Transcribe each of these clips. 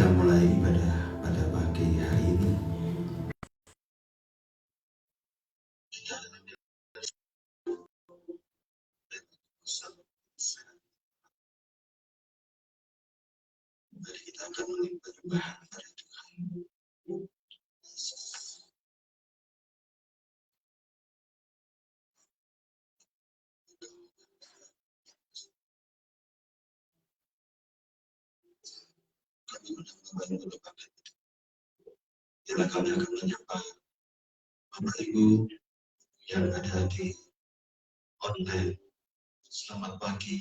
kita mulai ibadah pada pagi hari ini. Mari kita akan menyembah pada Tuhan. Kami undang Bapak Ibu Bapak. Bila kami akan menyapa Bapak Ibu yang ada di online. Selamat pagi,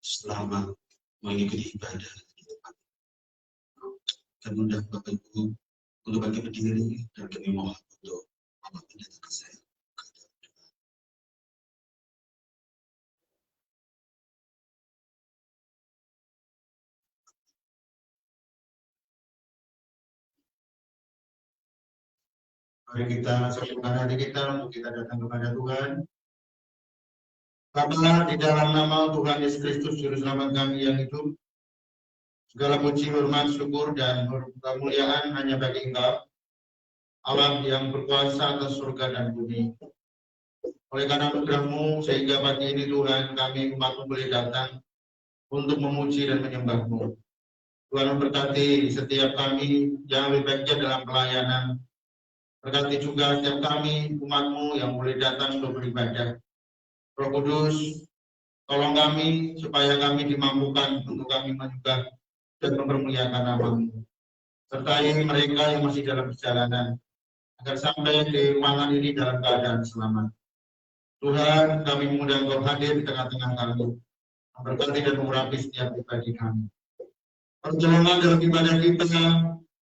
selamat mengikuti ibadah di tempat. Kami undang Bapak Ibu untuk bagi berdiri dan kami mohon untuk Bapak Pendeta ke saya. Mari kita satukan hati kita untuk kita datang kepada Tuhan. Bapa, di dalam nama Tuhan Yesus Kristus, Juru Selamat kami yang hidup, segala puji, hormat, syukur, dan kemuliaan hanya bagi Engkau, Allah yang berkuasa atas surga dan bumi. Oleh karena anugerah-Mu, sehingga pagi ini Tuhan, kami umat-Mu boleh datang untuk memuji dan menyembah-Mu. Tuhan memberkati setiap kami yang lebih baiknya dalam pelayanan. Berkati juga setiap kami, umat-Mu yang boleh datang untuk beribadah. Roh Kudus, tolong kami supaya kami dimampukan untuk kami menyembah dan mempermuliakan nama-Mu. Sertai mereka yang masih dalam perjalanan, agar sampai di ruangan ini dalam keadaan selamat. Tuhan, kami mengundang Engkau hadir di tengah-tengah kami, memberkati dan mengurapi setiap pribadi kami. Perjalanan dalam ibadah kita,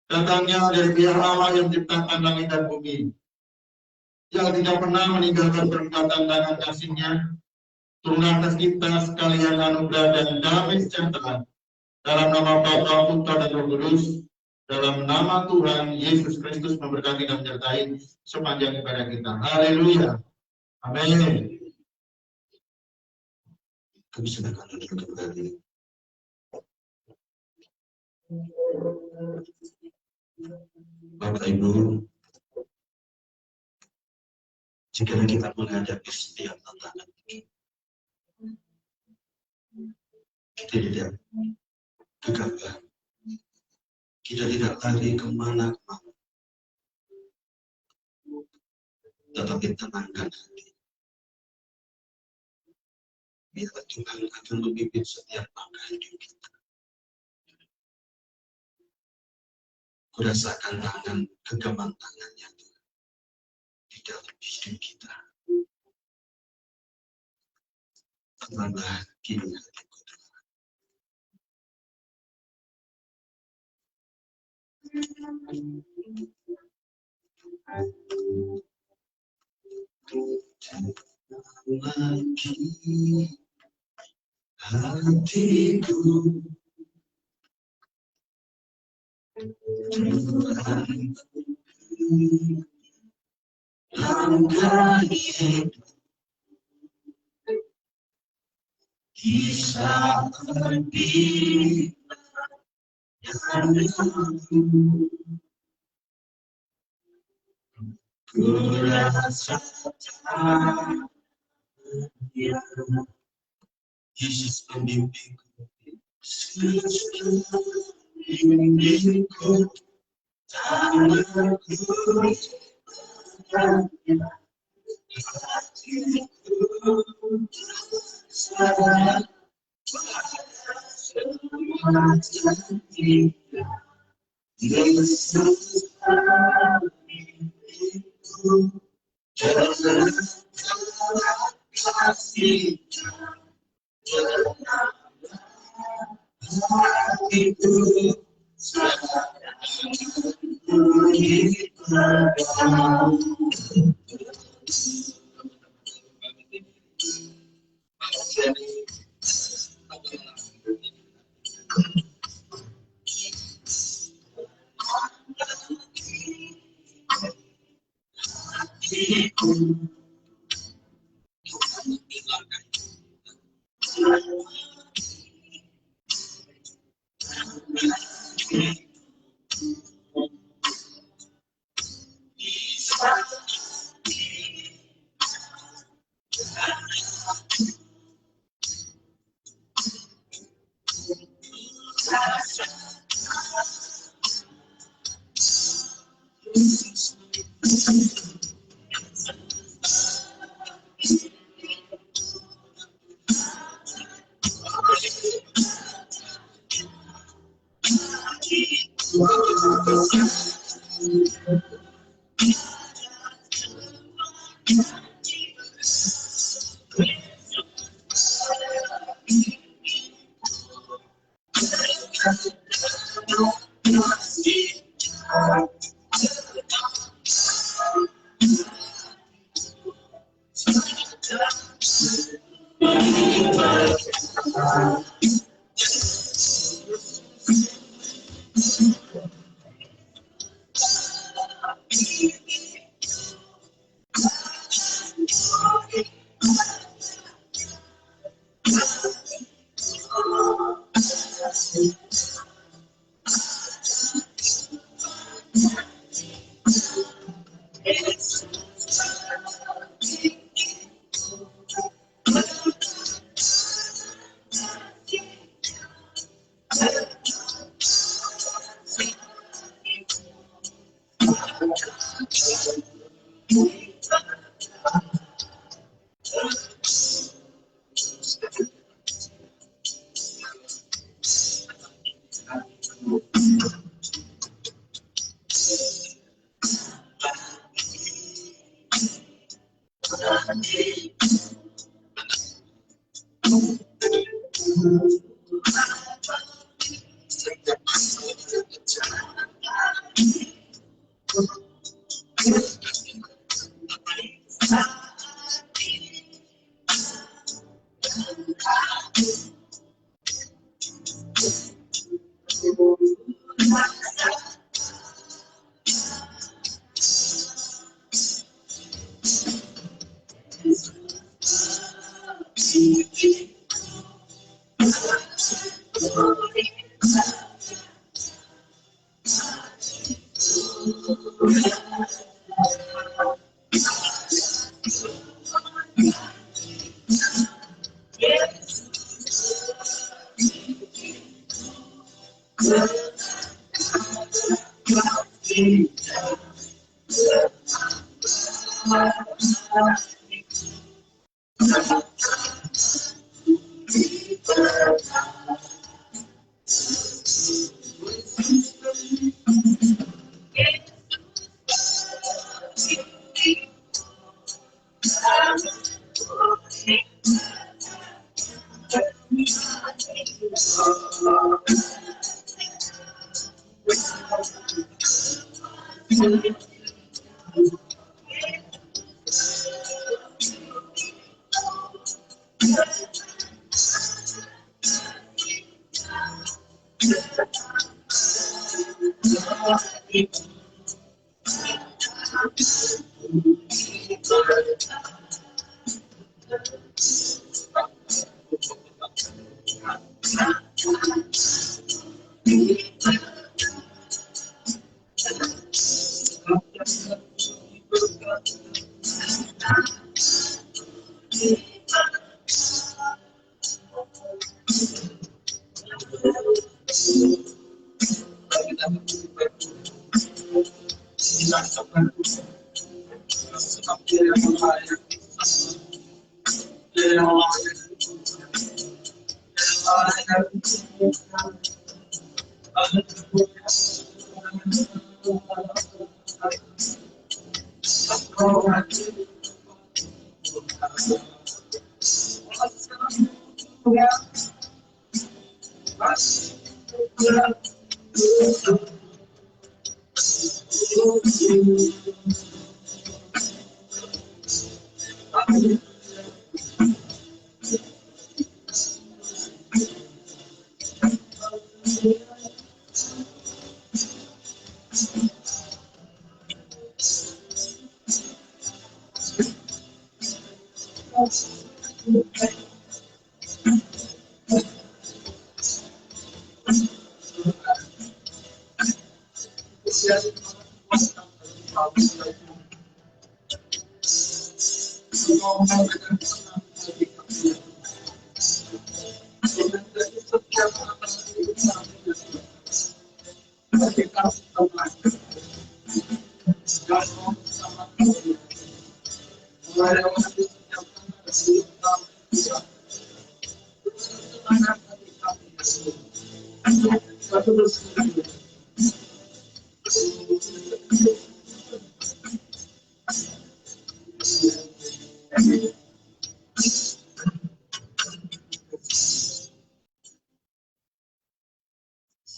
datangnya dari pihak Allah yang menciptakan langit dan bumi, yang tidak pernah meninggalkan perbuatan tangan kasih-Nya, turun atas kita sekalian anugerah dan damai sejahtera dalam nama Bapa, Putra, dan Roh Kudus, dalam nama Tuhan Yesus Kristus memberkati dan menyertai sepanjang ibadah kita. Haleluya. Amin. Kami silakan duduk kembali. Bapak Ibu, jika kita menghadapi setiap tantangan, kita tidak gegabah, kita tidak lari kemana-mana, tetapi tenangkan hati. Biar Tuhan akan memimpin setiap langkah hidup kita. Kurasakan tangan, genggaman tangannya Tuhan di dalam hidup kita. Tenanglah kini hatiku Tuhan. Lagi hatiku langkah hidup di saat ku rasakan Yesus membimbingku, membimbingku, tanganku Yesus kasih itu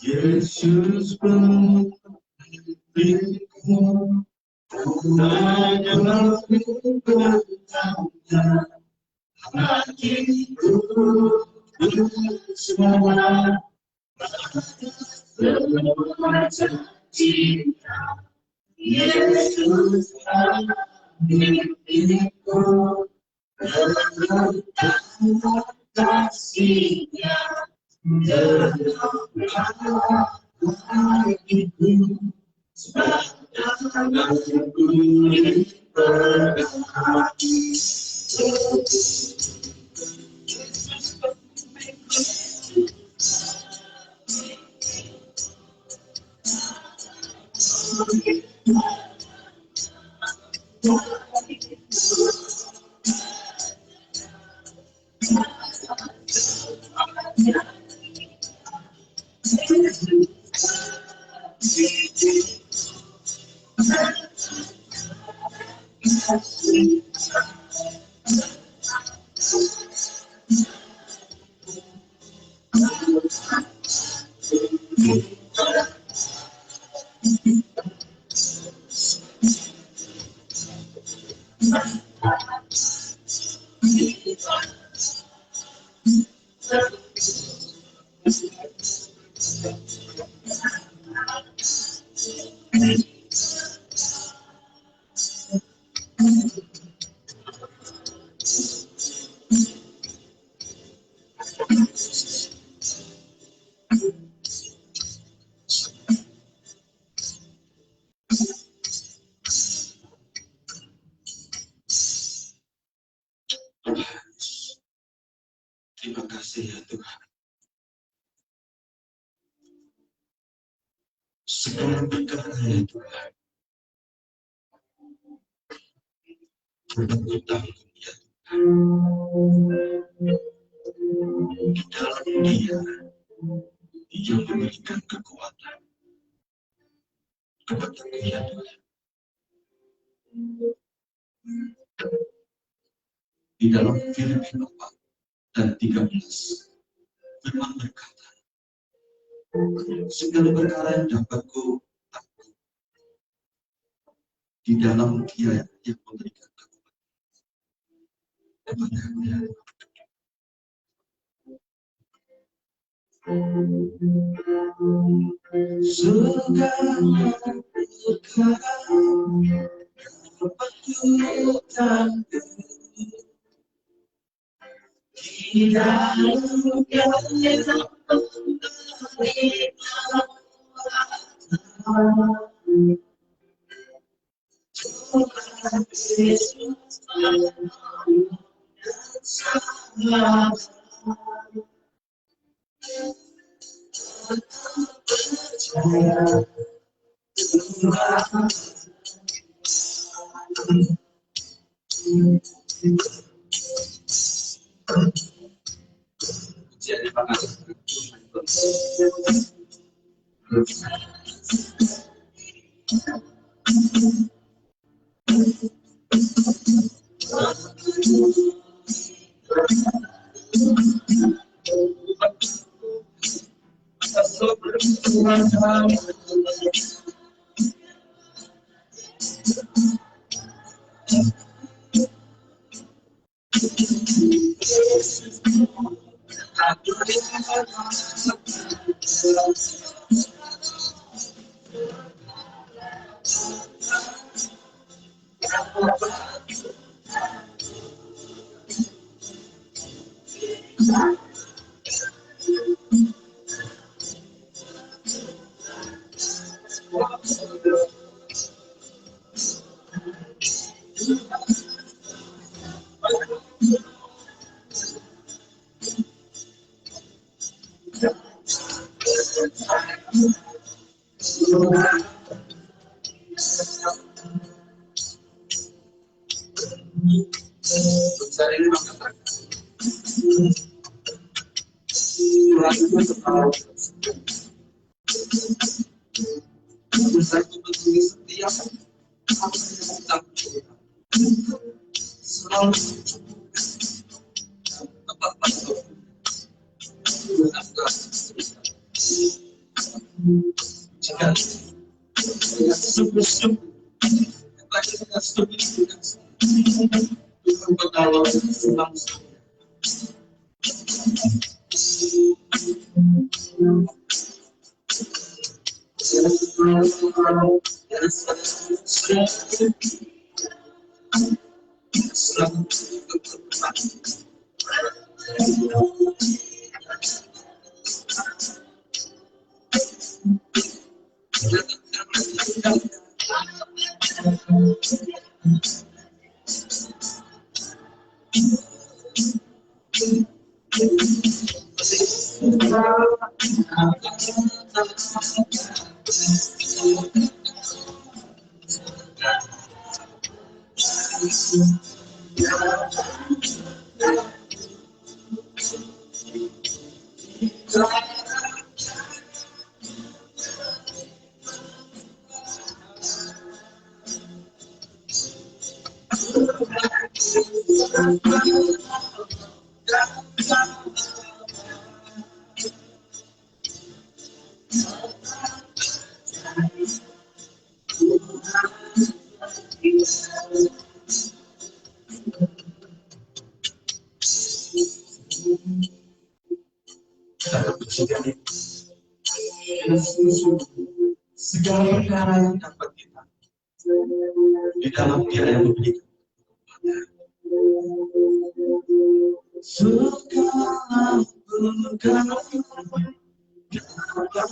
Yesus beriku hanya bertanya hatiku semua cinta Yesus beriku bertanya kasihnya Terima kasih ya Tuhan. Segala perkara ya Tuhan. Bertanggung ya Tuhan. Di dalam Dia yang memberikan kekuatan kepada kami ya Tuhan. Di dalam Filipi 4 dan 13 firman berkata, segala perkara yang dapat ku lakukan di dalam Dia yang memberikan kekuatan kepada kami. Segala perkara dapat ku tangguh di dalam Dia yang Tuhan Yesus sama percaya jadi Segala perkara yang dapat kita di dalam Dia yang memberikan segala perkara dapat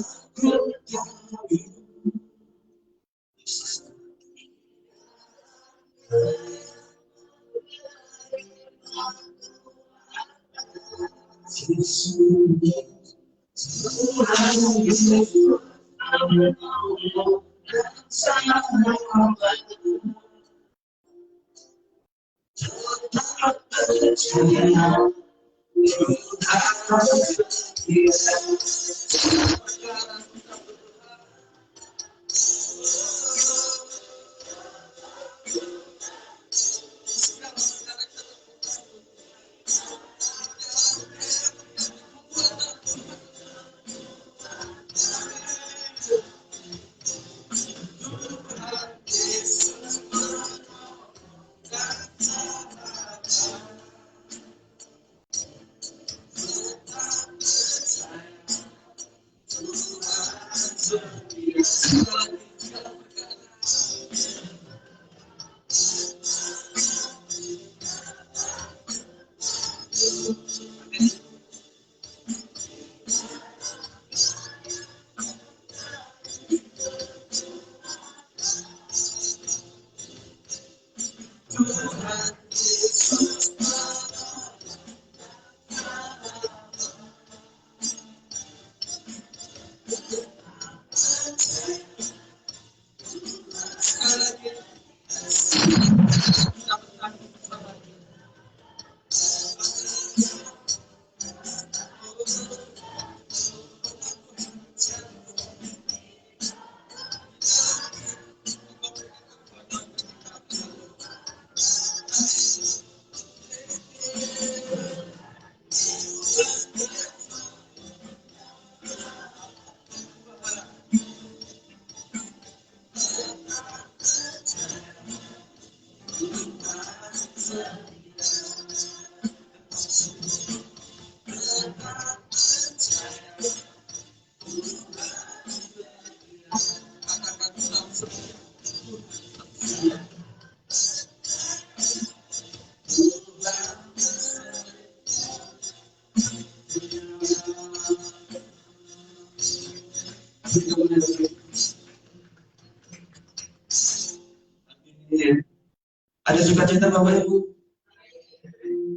ada sukacita Bapak Ibu.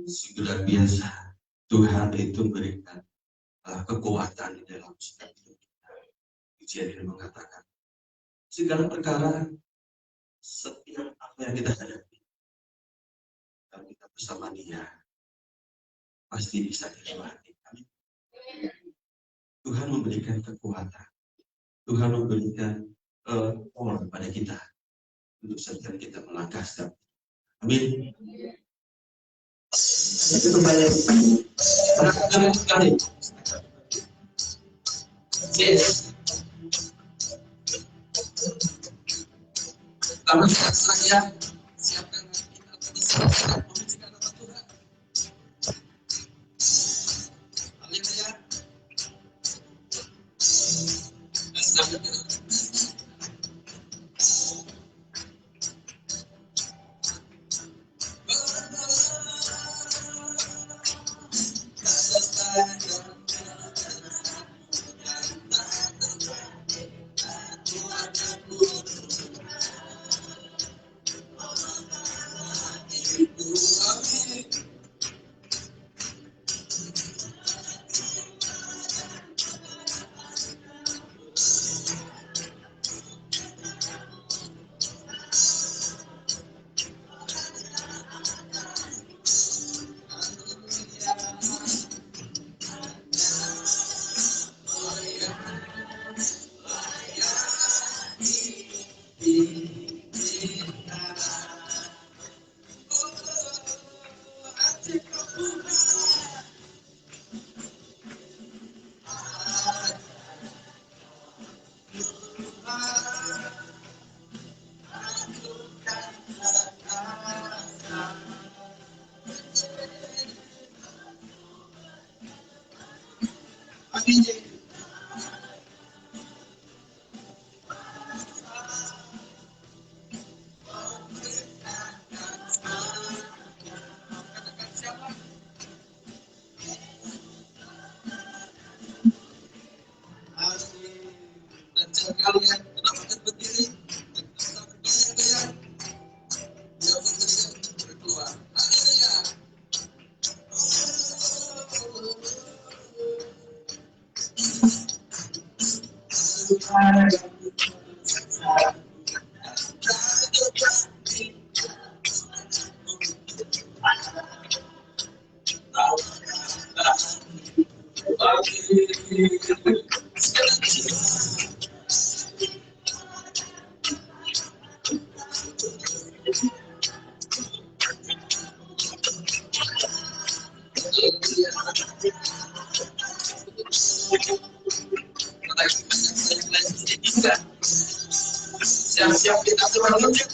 Sudah biasa Tuhan itu memberikan kekuatan di dalam setiap hidup kita. Pujian ini mengatakan segala perkara, setiap apa yang kita hadapi, kalau kita bersama Dia pasti bisa dilewati. Amin. Tuhan memberikan kekuatan. Tuhan memberikan power pada kita untuk setiap kita melangkah setiap. Amin. Itu kembali. Karena sekali. Yes. Kalau saya siapkan kita bisa memberikan nama Tuhan. Haleluya. Kalian menampakkan berdiri berkeluar. Haleluya. Siap-siap kita selanjutnya.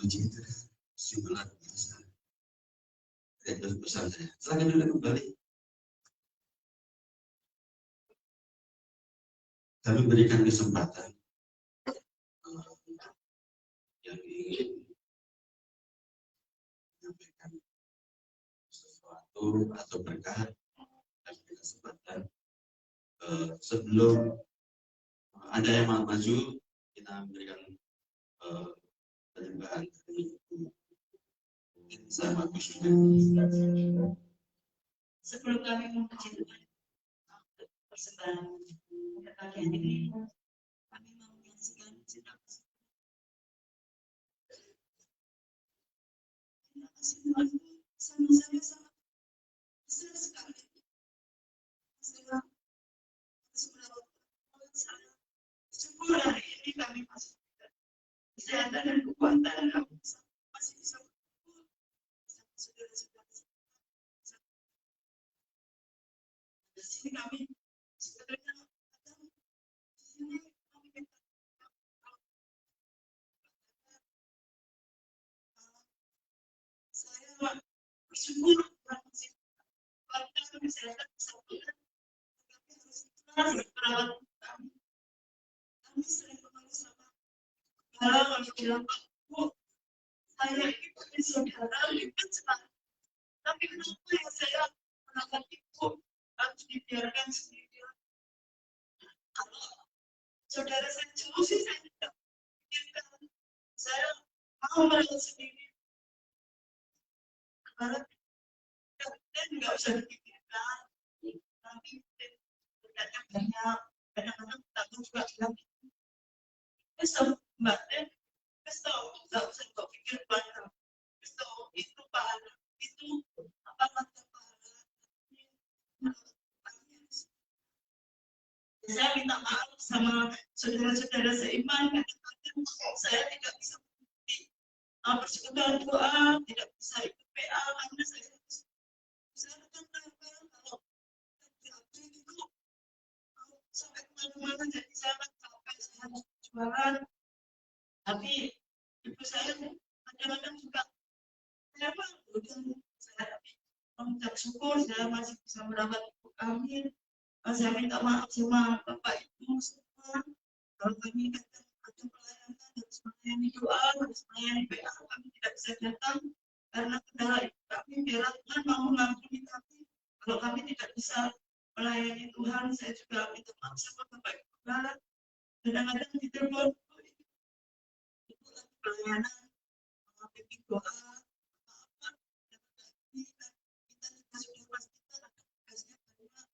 puji itu sungguh luar biasa. Itu pesan saya. Silakan dulu kembali. Kami berikan kesempatan yang ingin menyampaikan sesuatu atau berkah dan kesempatan sebelum ada yang mau maju, kita memberikan penyembahan dari sama Gus. Sebelum kami memuji Tuhan, persembahan pada pagi hari ini, kami mau menyaksikan cinta kasih. Terima kasih Tuhan, sama-sama sangat besar sekali. Saya syukur hari ini kami masih kesehatan dan kekuatan kami masih bisa berkumpul bersama saudara-saudara. Di sini kami sebenarnya di sini kami saya bersyukur masih kualitas kesehatan kesehatan, tapi harus perawat kami. Kami sering mengeluh sama kami bilang, Bu, saya ini punya saudara ribet sekali. Tapi kenapa ya saya merawat ibu harus dibiarkan sendirian? Kalau saudara saya jauh sih saya tidak pikirkan. Saya mau merawat sendiri. Karena dan nggak usah dipikirkan. Tapi berdatang banyak. Kadang-kadang takut juga bilang, besok Mbak Den, besok nggak usah kau pikir banyak. Besok itu pahala, itu apa mata pahala. Saya minta maaf sama saudara-saudara seiman, kadang-kadang saya tidak bisa mengikuti persekutuan doa, tidak bisa ikut PA karena saya kalau itu sampai kemana-mana, jadi saya capek, saya harus jualan. Tapi ibu saya kadang-kadang juga saya tapi mengucap syukur saya masih bisa merawat ibu kami. Saya minta maaf sama Bapak Ibu semua. Kalau kami kadang ada pelayanan, harus melayani doa, harus melayani PA, kami tidak bisa datang karena kendala ibu kami. Biarlah Tuhan mau mengampuni kami. Kalau kami tidak bisa melayani Tuhan, saya juga minta maaf sama Bapak Ibu. Kadang-kadang di telepon itu lagi pelayanan, bimbing doa, apa-apa, kita juga sudah pastikan ada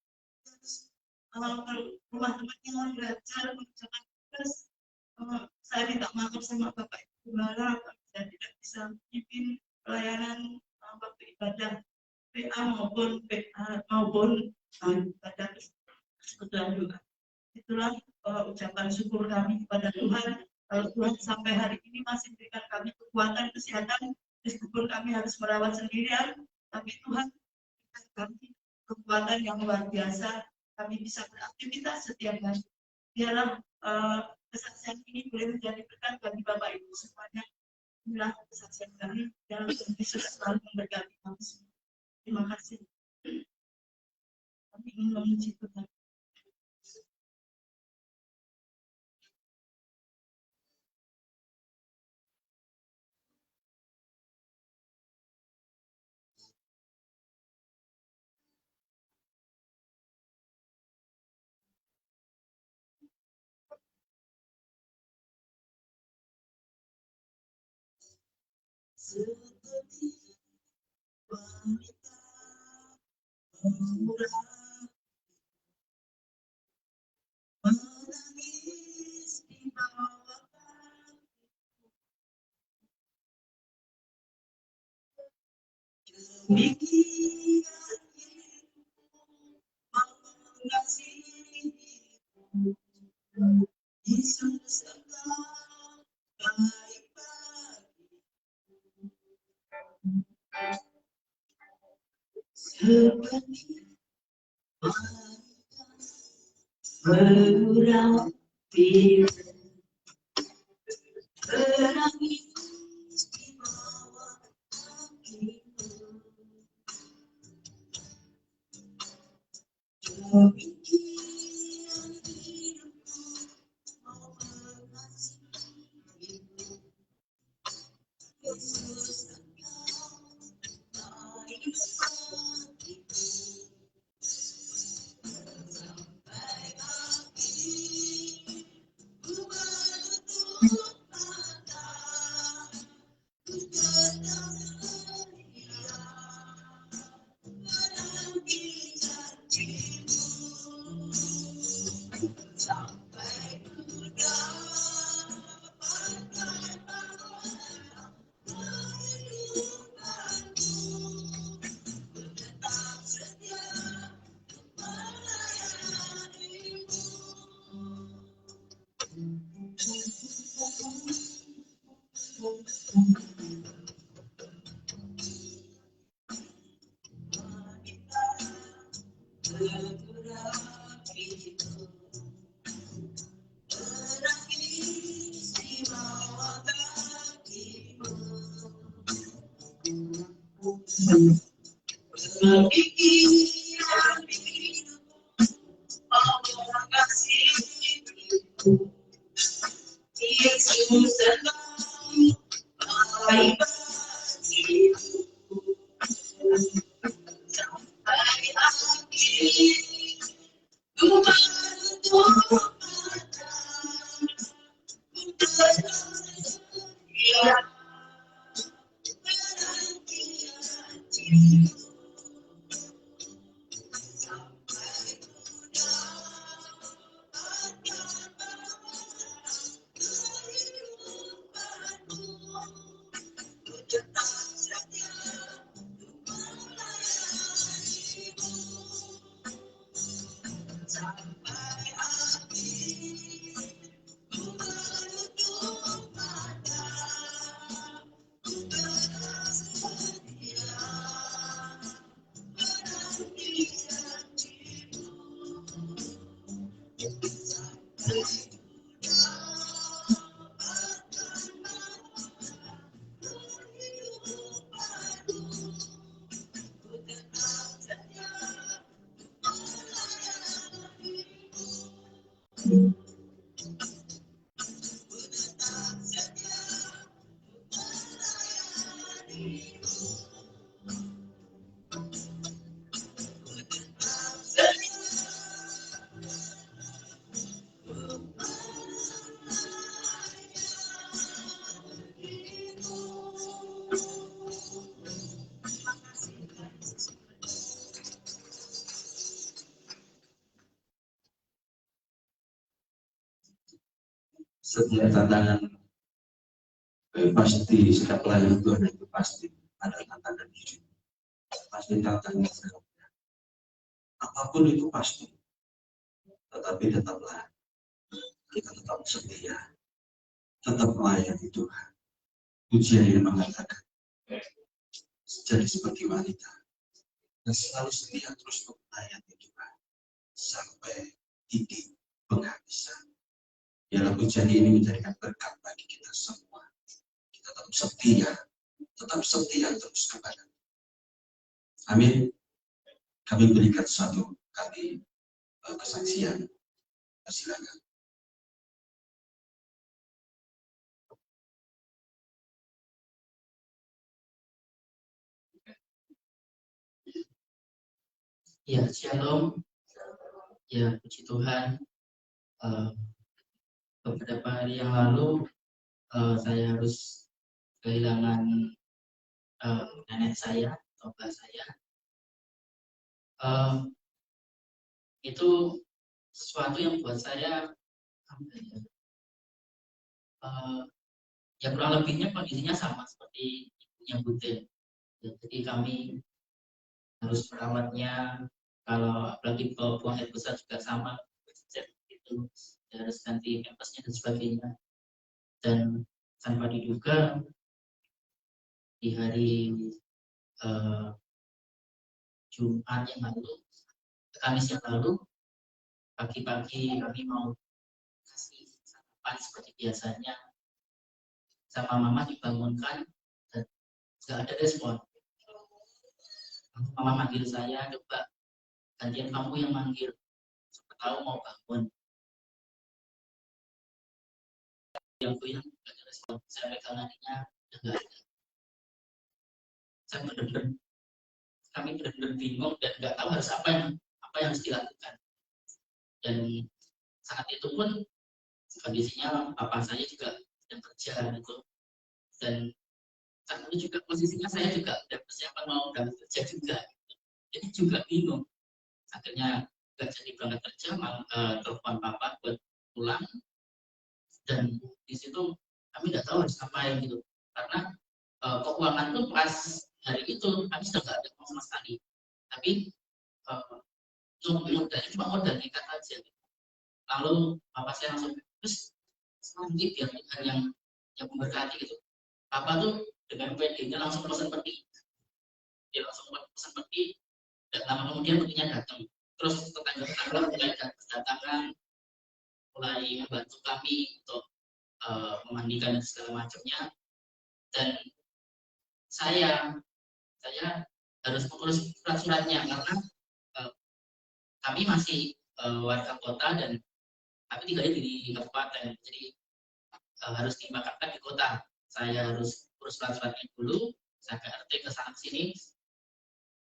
tugasnya bahwa harus rumah temannya belajar mengerjakan tugas. Saya minta maaf sama Bapak Ibu Gembala, saya tidak bisa memimpin pelayanan waktu ibadah PA maupun ibadah persekutuan doa. Itulah ucapan syukur kami kepada Tuhan. Kalau Tuhan sampai hari ini masih berikan kami kekuatan kesehatan, meskipun kami harus merawat sendirian, tapi Tuhan berikan kami kekuatan yang luar biasa. Kami bisa beraktivitas setiap hari. Biarlah kesaksian ini boleh menjadi berkat bagi Bapak Ibu semuanya. Inilah kesaksian kami yang Yesus selalu memberkati kami semua. Terima kasih. Kami ingin memuji Tuhan. Seperti wanita murah menangis di bawah demikian mengasihimu Yesus engkau baik seperti wanita berang menangis di Setiap tantangan pasti, setiap pelayan Tuhan itu pasti ada tantangan hidup, pasti tantangan hidup. Apapun itu pasti, tetapi tetaplah kita tetap setia, tetap melayani Tuhan. Pujian yang mengatakan jadi seperti wanita dan selalu setia terus melayani Tuhan sampai titik penghabisan. Dalam pujian ini menjadikan berkat bagi kita semua. Kita tetap setia terus kepada Tuhan. Amin. Kami berikan satu kali kesaksian. Silakan. Ya, shalom. Ya, puji Tuhan. Beberapa hari yang lalu saya harus kehilangan nenek saya, atau mbak saya. Itu sesuatu yang buat saya ya kurang lebihnya kondisinya sama seperti ibunya Buden. Ya, jadi kami harus merawatnya. Kalau apalagi buang air besar juga sama, itu harus ganti pampasnya dan sebagainya. Dan tanpa diduga di hari Jumat yang lalu, Kamis yang lalu, pagi-pagi kami mau kasih sarapan seperti biasanya, sama mama dibangunkan dan nggak ada respon. Mama manggil saya, coba gantian kamu yang manggil, siapa tahu mau bangun. Yang nggak ada respon, saya pegang hatinya, udah nggak ada. Kami benar-benar bingung dan nggak tahu harus apa yang harus dilakukan. Dan saat itu pun kondisinya papa saya juga sedang kerja gitu, dan saat itu juga posisinya saya juga udah persiapan mau berangkat kerja juga, jadi juga bingung. Akhirnya nggak jadi berangkat kerja, telepon papa buat pulang, dan di situ kami nggak tahu harus ngapain gitu, karena keuangan tuh pas hari itu kami sudah nggak ada uang sama sekali, tapi modalnya cuma modal nekat aja gitu. Lalu papa saya langsung terus nanti biar Tuhan yang memberkati gitu. Papa tuh dengan PD-nya langsung pesan peti. Dia langsung pesan peti, dan lama kemudian petinya datang. Terus tetangga-tetangga mulai berdatangan, mulai membantu kami untuk memandikan dan segala macamnya. Dan saya harus mengurus surat-suratnya karena kami masih warga kota dan kami tinggalnya di kabupaten, jadi harus dimakamkan di kota. Saya harus urus surat-suratnya dulu, saya ke RT ke sana sini.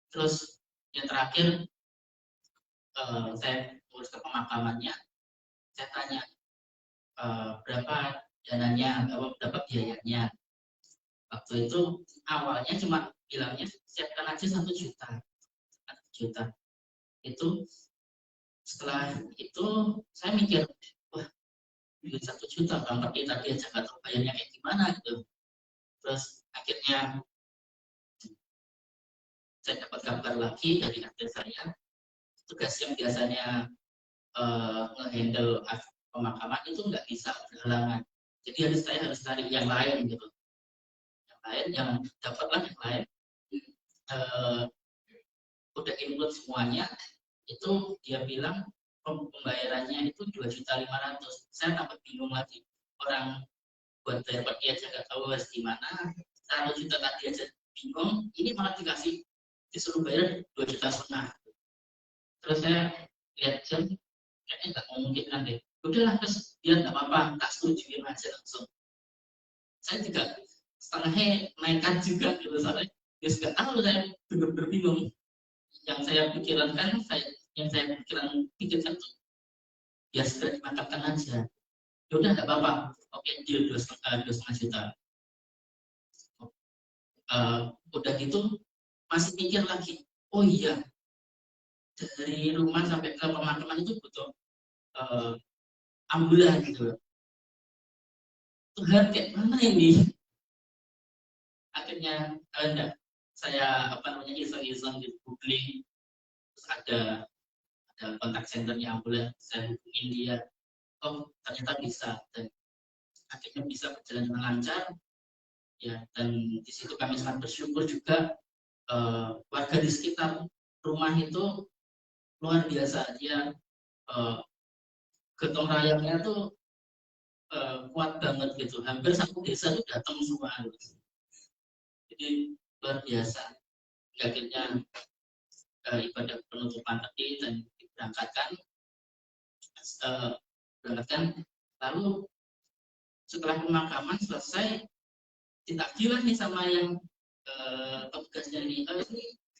Terus yang terakhir saya urus ke pemakamannya. Saya tanya berapa dananya, berapa biayanya. Waktu itu awalnya cuma bilangnya siapkan aja 1 juta. 1 juta. Itu setelah itu saya mikir, wah, duit 1 juta, Bang Pergi tadi aja nggak tahu bayarnya kayak gimana gitu. Terus akhirnya saya dapat kabar lagi dari RT saya, tugas yang biasanya nge-handle pemakaman itu nggak bisa berhalangan. Jadi saya harus cari yang lain gitu. Yang lain, yang dapatlah yang lain. Udah include semuanya, itu dia bilang pembayarannya itu 2.500.000. Saya tambah bingung lagi. Orang buat bayar pergi aja nggak tahu harus gimana. 1 juta tadi aja bingung. Ini malah disuruh bayar 2,5 juta. Terus saya lihat jam, kayaknya nggak memungkinkan deh. Udahlah, terus biar nggak apa-apa, tak setujuin aja langsung. Saya juga setengahnya naikkan juga gitu, soalnya ya nggak tahu, saya benar-benar bingung. Yang saya pikirkan tuh ya segera dimakamkan aja. Ya udah nggak apa-apa, oke, deal 2,5 juta. Udah gitu masih mikir lagi, oh iya, dari rumah sampai ke pemakaman itu butuh ambulan gitu. Tuhan, kayak mana ini? Akhirnya enggak, saya iseng-iseng di googling, terus ada kontak senternya ambulan, saya hubungin dia, oh ternyata bisa, dan akhirnya bisa berjalan dengan lancar ya. Dan di situ kami sangat bersyukur juga, warga di sekitar rumah itu luar biasa. Dia gotong royongnya tuh kuat banget gitu, hampir satu desa tuh datang semua gitu. Jadi luar biasa. Akhirnya ibadah penutupan tadi dan diberangkatkan, lalu setelah pemakaman selesai ditagih nih sama yang petugasnya ini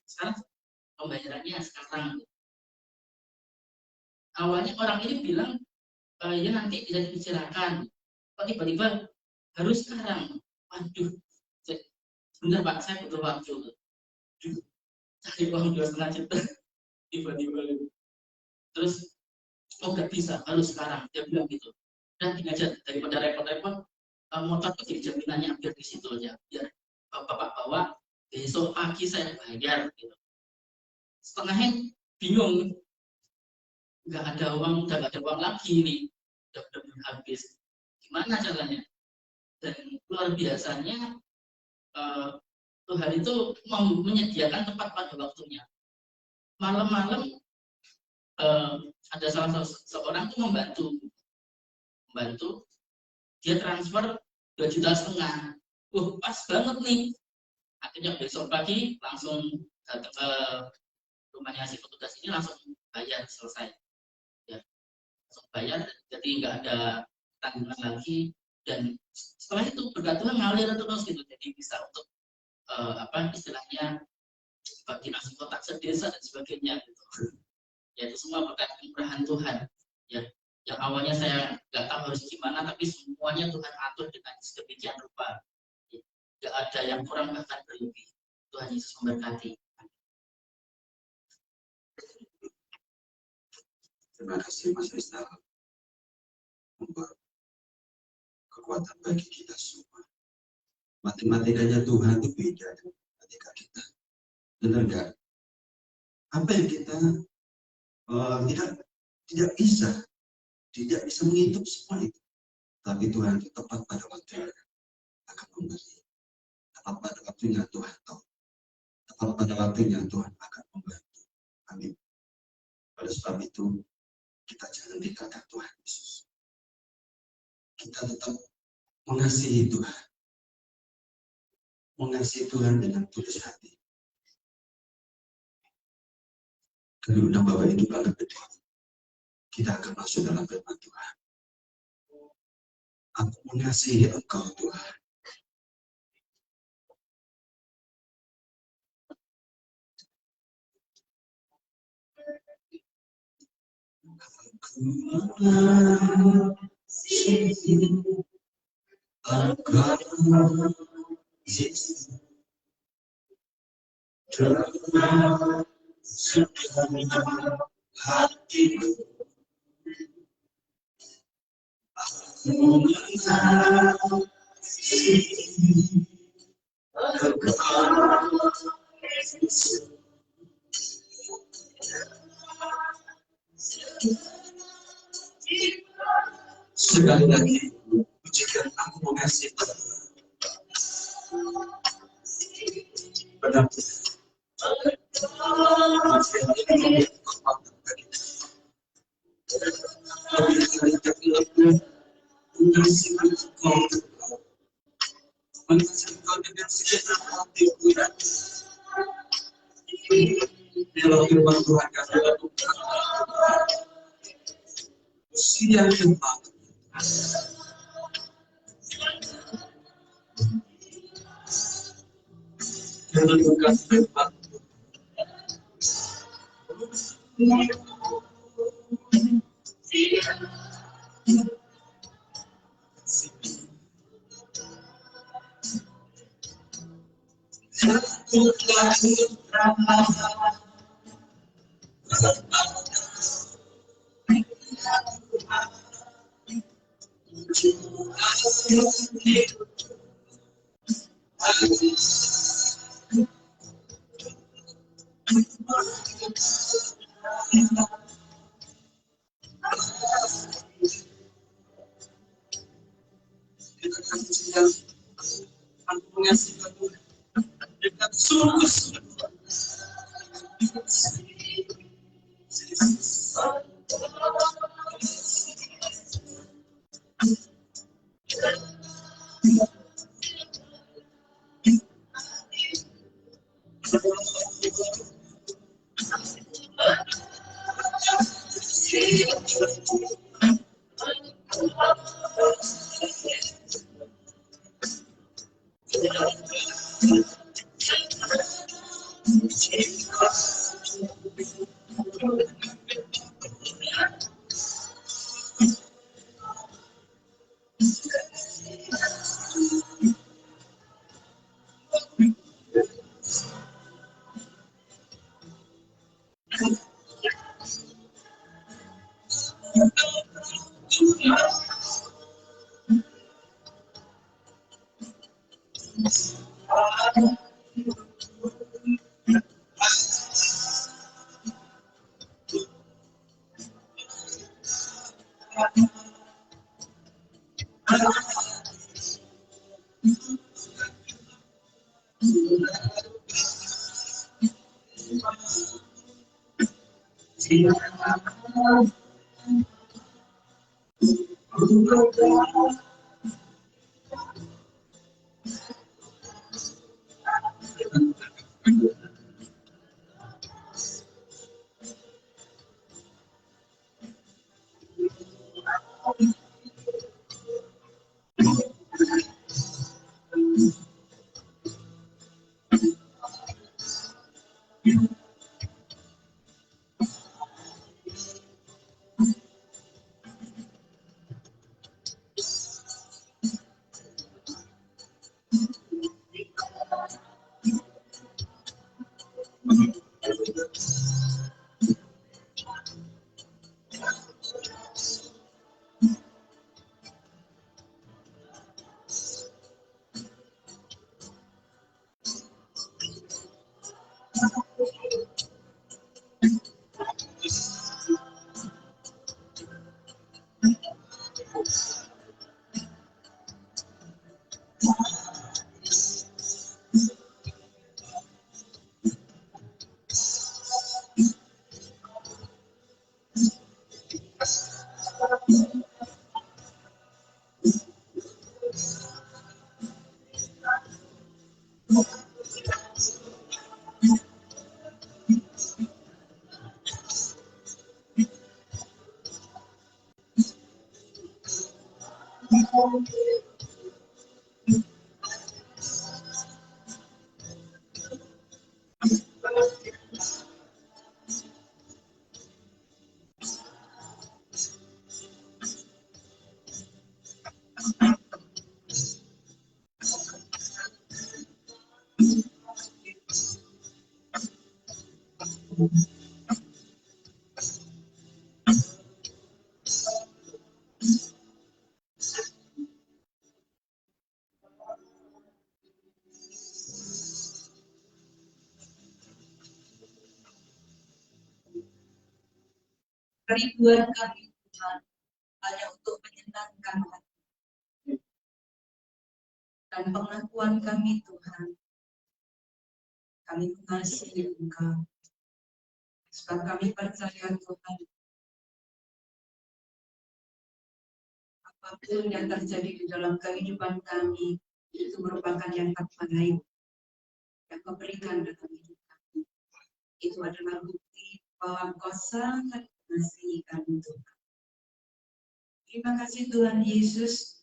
sekarang pembayarannya sekarang. Awalnya orang ini bilang ya nanti bisa dibicarakan, kok tiba-tiba harus sekarang. Waduh, sebentar Pak, saya butuh waktu. Cari uang 2,5 juta tiba-tiba. Terus oh nggak bisa, harus sekarang, dia bilang gitu. Dan tinggal aja, daripada repot-repot, motor jadi jaminannya biar di situ aja, biar bapak bawa besok pagi saya bayar gitu. Setengahnya bingung, nggak ada uang, udah nggak ada uang lagi nih, udah benar-benar habis, gimana caranya? Dan luar biasanya Tuhan itu mau menyediakan tempat pada waktunya. Malam-malam ada salah seorang tuh membantu, dia transfer 2,5 juta. Pas banget nih. Akhirnya besok pagi langsung datang ke rumahnya si petugas ini, langsung bayar, selesai. Ya, langsung bayar, jadi nggak ada tanggungan lagi. Dan setelah itu berkat Tuhan ngalir terus gitu, jadi bisa untuk istilahnya bagi nasi kotak sedesa dan sebagainya gitu. Ya itu semua berkat kemurahan Tuhan. Ya, yang awalnya saya nggak tahu harus gimana, tapi semuanya Tuhan atur dengan sedemikian rupa. Nggak ada yang kurang bahkan berlebih. Tuhan Yesus memberkati. Terima kasih Mas Rizal, membuat kekuatan bagi kita semua. Matematikanya Tuhan itu beda dengan matematika kita. Benar enggak? Apa yang kita tidak bisa menghitung semua itu. Tapi Tuhan itu tepat pada waktunya akan memberi. Tepat pada waktunya Tuhan tahu. Tepat pada waktunya Tuhan akan membantu. Amin. Oleh sebab itu, kita jangan tinggalkan Tuhan Yesus. Kita tetap mengasihi Tuhan. Mengasihi Tuhan dengan tulus hati. Kedua Bapak Ibu Bapak berdoa. Kita akan masuk dalam firman Tuhan. Aku mengasihi Engkau Tuhan. Aku mengasihi Engkau Yesus. Dengan segenap hatiku. Aku mengasihi Engkau Yesus. Sekali lagi, pujikan aku mengasihi Tuhan. Benar. Mengasihi Engkau dengan segenap hatiku. Biarlah firman Tuhan kami lakukan. Siang dan malam. Lakukan firman aku mengasihi Tuhan dengan sungguh-sungguh. Kerinduan kami Tuhan hanya untuk menyenangkan hati. Dan pengakuan kami Tuhan, kami mengasihi Engkau. Sebab kami percaya Tuhan, apapun yang terjadi di dalam kehidupan kami, itu merupakan yang terbaik yang Kau berikan dalam hidup kami. Itu adalah bukti bahwa Engkau sangat mengasihi kami Tuhan. Terima kasih Tuhan Yesus,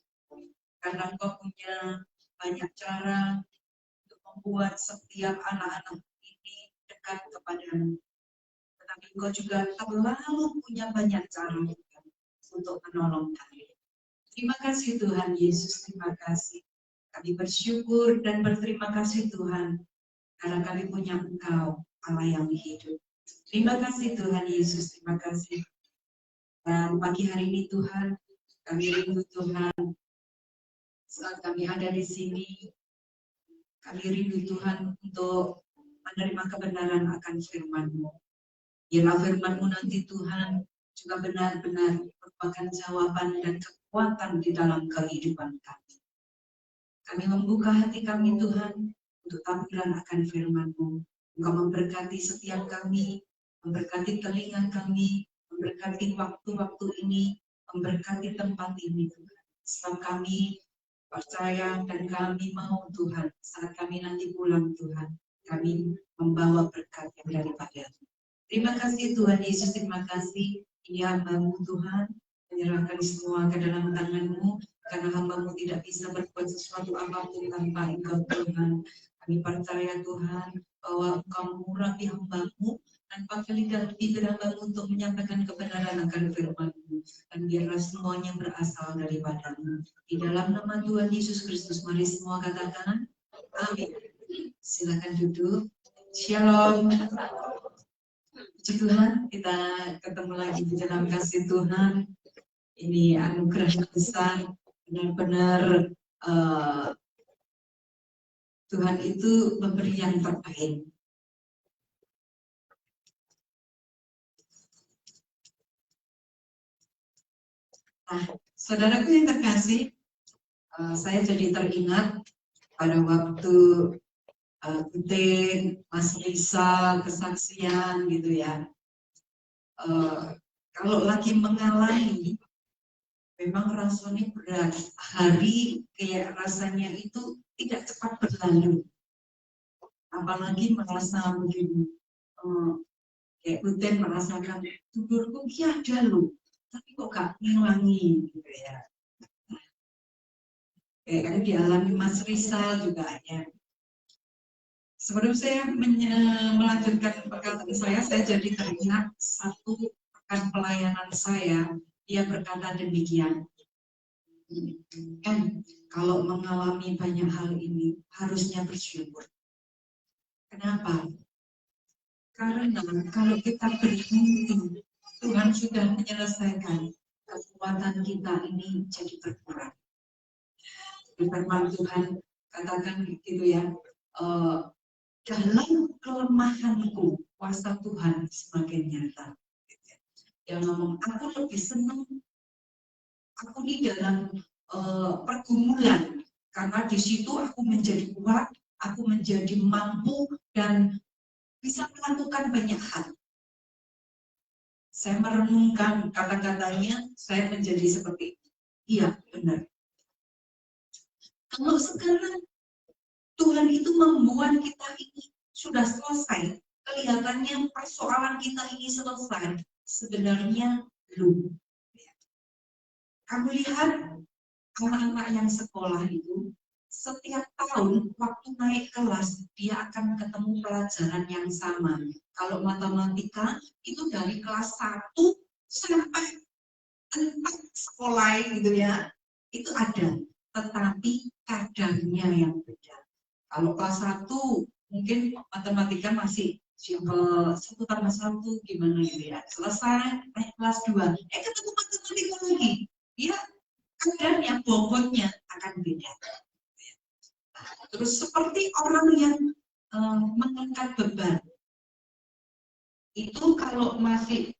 karena Engkau punya banyak cara untuk membuat setiap anak-anak ini dekat kepadamu. Tetapi Engkau juga terlalu punya banyak cara untuk menolong kami. Terima kasih Tuhan Yesus, terima kasih. Kami bersyukur dan berterima kasih Tuhan, karena kami punya Engkau, Allah yang hidup. Terima kasih Tuhan Yesus, terima kasih. Dan pagi hari ini Tuhan, kami rindu Tuhan, saat kami ada di sini, kami rindu Tuhan untuk menerima kebenaran akan firman-Mu. Biarlah firman-Mu nanti Tuhan juga benar-benar merupakan jawaban dan kekuatan di dalam kehidupan kami. Kami membuka hati kami Tuhan untuk tampilan akan firman-Mu. Engkau memberkati setiap kami, memberkati telinga kami, memberkati waktu-waktu ini, memberkati tempat ini Tuhan. Sebab kami percaya dan kami mau Tuhan, saat kami nanti pulang Tuhan, kami membawa berkat yang daripada-Mu. Terima kasih Tuhan Yesus, terima kasih. Ini hamba-Mu Tuhan, menyerahkan semua ke dalam tangan-Mu, karena hamba-Mu tidak bisa berbuat sesuatu apapun tanpa Engkau Tuhan. Kami percaya Tuhan, bahwa Engkau mengurapi hamba-Mu, dan pakai lidah bibir hamba-Mu untuk menyampaikan kebenaran akan firman-Mu. Dan biarlah semuanya berasal daripada-Mu. Di dalam nama Tuhan Yesus Kristus, mari semua katakan, amin. Silakan duduk. Shalom. Puji Tuhan, kita ketemu lagi di dalam kasih Tuhan. Ini anugerah yang besar, benar-benar Tuhan itu memberi yang terbaik. Nah, saudaraku yang terkasih, saya jadi teringat pada waktu Kutin, Mas Risa, kesaksian gitu ya. Kalau lagi mengalami, memang rasanya berat. Hari kayak rasanya itu tidak cepat berlalu. Apalagi merasa begini, kayak Kutin merasakan tidurku ada loh, tapi kok gak ngilangi gitu ya. Kayak dialami Mas Risa juga ya. Sebelum saya melanjutkan perkataan saya jadi teringat satu rekan pelayanan saya. Dia berkata demikian, kalau mengalami banyak hal ini harusnya bersyukur. Kenapa? Karena kalau kita berhenti, Tuhan sudah menyelesaikan, kekuatan kita ini jadi berkurang. Firman Tuhan katakan gitu ya, dalam kelemahanku kuasa Tuhan semakin nyata. Yang ngomong, aku lebih senang aku di dalam pergumulan, karena di situ aku menjadi kuat, aku menjadi mampu dan bisa melakukan banyak hal. Saya merenungkan kata-katanya, saya menjadi seperti itu. Iya, benar. Kalau sekarang Tuhan itu membuat kita ini sudah selesai, kelihatannya persoalan kita ini selesai, sebenarnya belum. Kamu lihat anak-anak yang sekolah itu, setiap tahun waktu naik kelas, dia akan ketemu pelajaran yang sama. Kalau matematika, itu dari kelas 1 sampai 4 sekolah gitu ya, itu ada. Tetapi kadarnya yang beda. Kalau kelas 1 mungkin matematika masih simpel 1+1 gimana gitu ya. Selesai naik kelas 2, ketemu matematika lagi. Ya, kadarnya, bobotnya akan beda. Terus seperti orang yang mengangkat beban, itu kalau masih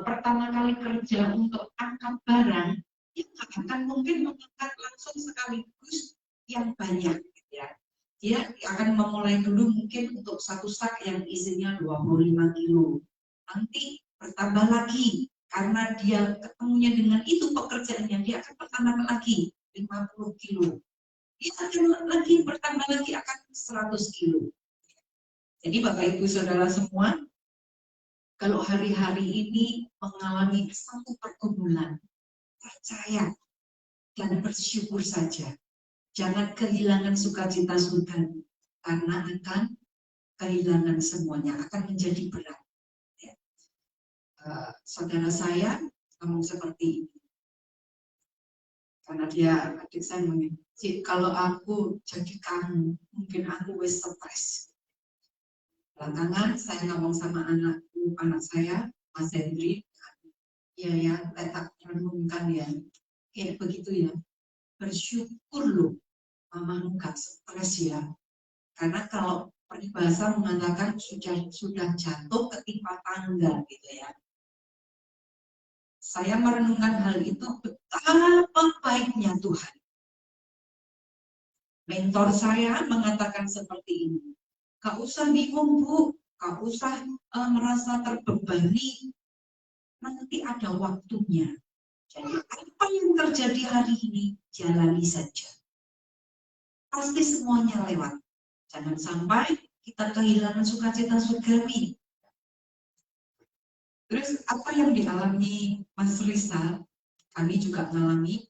pertama kali kerja untuk angkat barang, ya nggak akan mungkin mengangkat langsung sekaligus yang banyak, gitu ya. Dia akan memulai dulu mungkin untuk satu sak yang isinya 25 kilo. Nanti bertambah lagi, karena dia ketemunya dengan itu pekerjaannya, dia akan bertambah lagi 50 kilo. Dia akan lagi bertambah lagi akan 100 kilo. Jadi Bapak Ibu Saudara semua, kalau hari-hari ini mengalami satu pergumulan, percaya dan bersyukur saja. Jangan kehilangan sukacita surgawi, karena akan kehilangan semuanya, akan menjadi berat. Ya. Saudara saya ngomong seperti ini. Karena dia, adik saya ngomong, kalau aku jadi kamu, mungkin aku wis stres. Belakangan saya ngomong sama anak saya, Mas Hendri, ya, tak renungkan ya, kayak begitu ya. Bersyukur loh, mama nggak stres ya. Karena kalau peribahasa mengatakan sudah jatuh ketimpa tangga gitu ya. Saya merenungkan hal itu, betapa baiknya Tuhan. Mentor saya mengatakan seperti ini, gak usah bingung Bu, gak usah merasa terbebani, nanti ada waktunya. Jadi apa yang terjadi hari ini, jalani saja. Pasti semuanya lewat. Jangan sampai kita kehilangan sukacita surgawi. Terus apa yang dialami Mas Rizal, kami juga mengalami.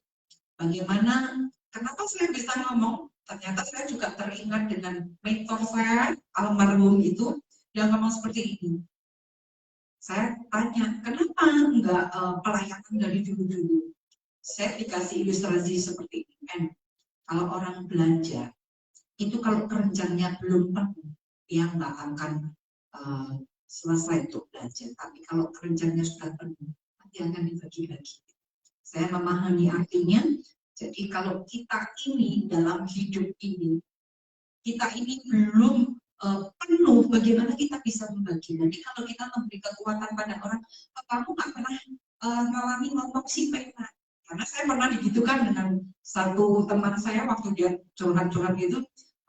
Bagaimana, kenapa saya bisa ngomong? Ternyata saya juga teringat dengan mentor saya, almarhum itu, yang ngomong seperti ini. Saya tanya, kenapa enggak pelayanan dari dulu-dulu? Saya dikasih ilustrasi seperti ini. Kan? Kalau orang belanja, itu kalau keranjangnya belum penuh, dia nggak akan selesai untuk belanja. Tapi kalau keranjangnya sudah penuh, nanti akan dibagi-bagi. Saya memahami artinya. Jadi kalau kita ini dalam hidup ini, kita ini belum penuh, bagaimana kita bisa membagi? Jadi kalau kita memberi kekuatan pada orang, kamu nggak pernah mengalami ngomong si pena. Karena saya pernah digitukan dengan satu teman saya waktu dia curhat-curhat gitu.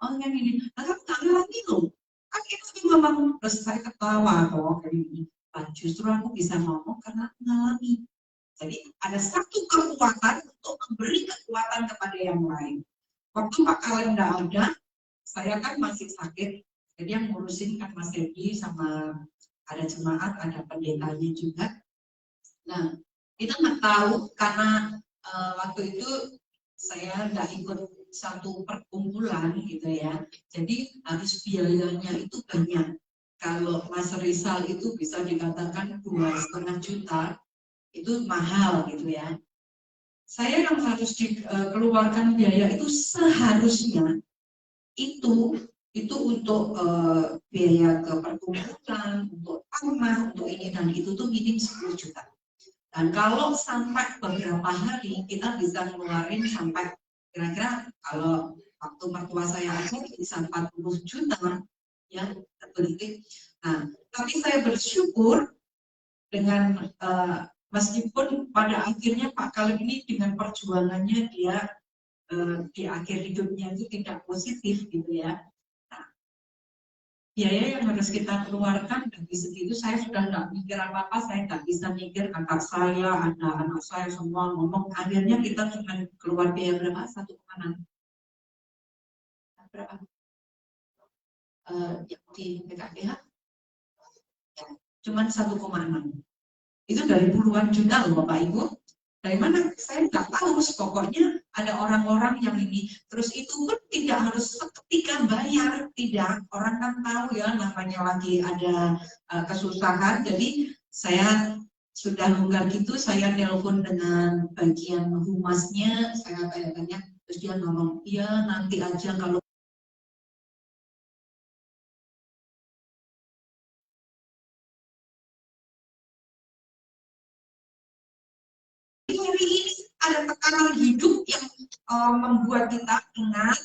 Oh yang ini, kamu nggak ngalami loh. Kan kita ngomong, terus saya ketawa kok kayak gini. Justru aku bisa ngomong karena mengalami. Jadi ada satu kekuatan untuk memberi kekuatan kepada yang lain. Waktu Pak Kalen nggak ada, saya kan masih sakit. Jadi yang ngurusin kan Mas Edi sama ada jemaat, ada pendetanya juga. Nah, kita nggak tahu karena waktu itu saya nggak ikut satu perkumpulan gitu ya. Jadi harus biayanya itu banyak. Kalau Mas Rizal itu bisa dikatakan 2,5 juta. Itu mahal gitu ya. Saya yang harus dikeluarkan biaya itu seharusnya itu untuk biaya ke perkumpulan, untuk tanah, untuk ini dan itu tuh minim 10 juta. Dan kalau sampai beberapa hari kita bisa ngeluarin sampai kira-kira kalau waktu mertua saya ada bisa 40 juta ya terbeli. Nah, tapi saya bersyukur dengan meskipun pada akhirnya Pak Kalen ini dengan perjuangannya dia di akhir hidupnya itu tidak positif gitu ya. Nah, biaya yang harus kita keluarkan dari segitu saya sudah nggak mikir apa-apa, saya nggak bisa mikir kakak saya, ada anak saya semua ngomong. Akhirnya kita cuma keluar biaya berapa? 1,6. Berapa? Yang di PKPH? Ya, cuma 1,6. Itu dari puluhan juta loh Bapak Ibu. Dari mana? Saya nggak tahu, pokoknya ada orang-orang yang ini. Terus itu pun tidak harus seketika bayar, tidak. Orang kan tahu ya namanya lagi ada kesusahan. Jadi saya sudah nunggak gitu, saya telepon dengan bagian humasnya, saya tanya, terus dia ngomong, iya nanti aja kalau hari ini ada tekanan hidup yang membuat kita ingat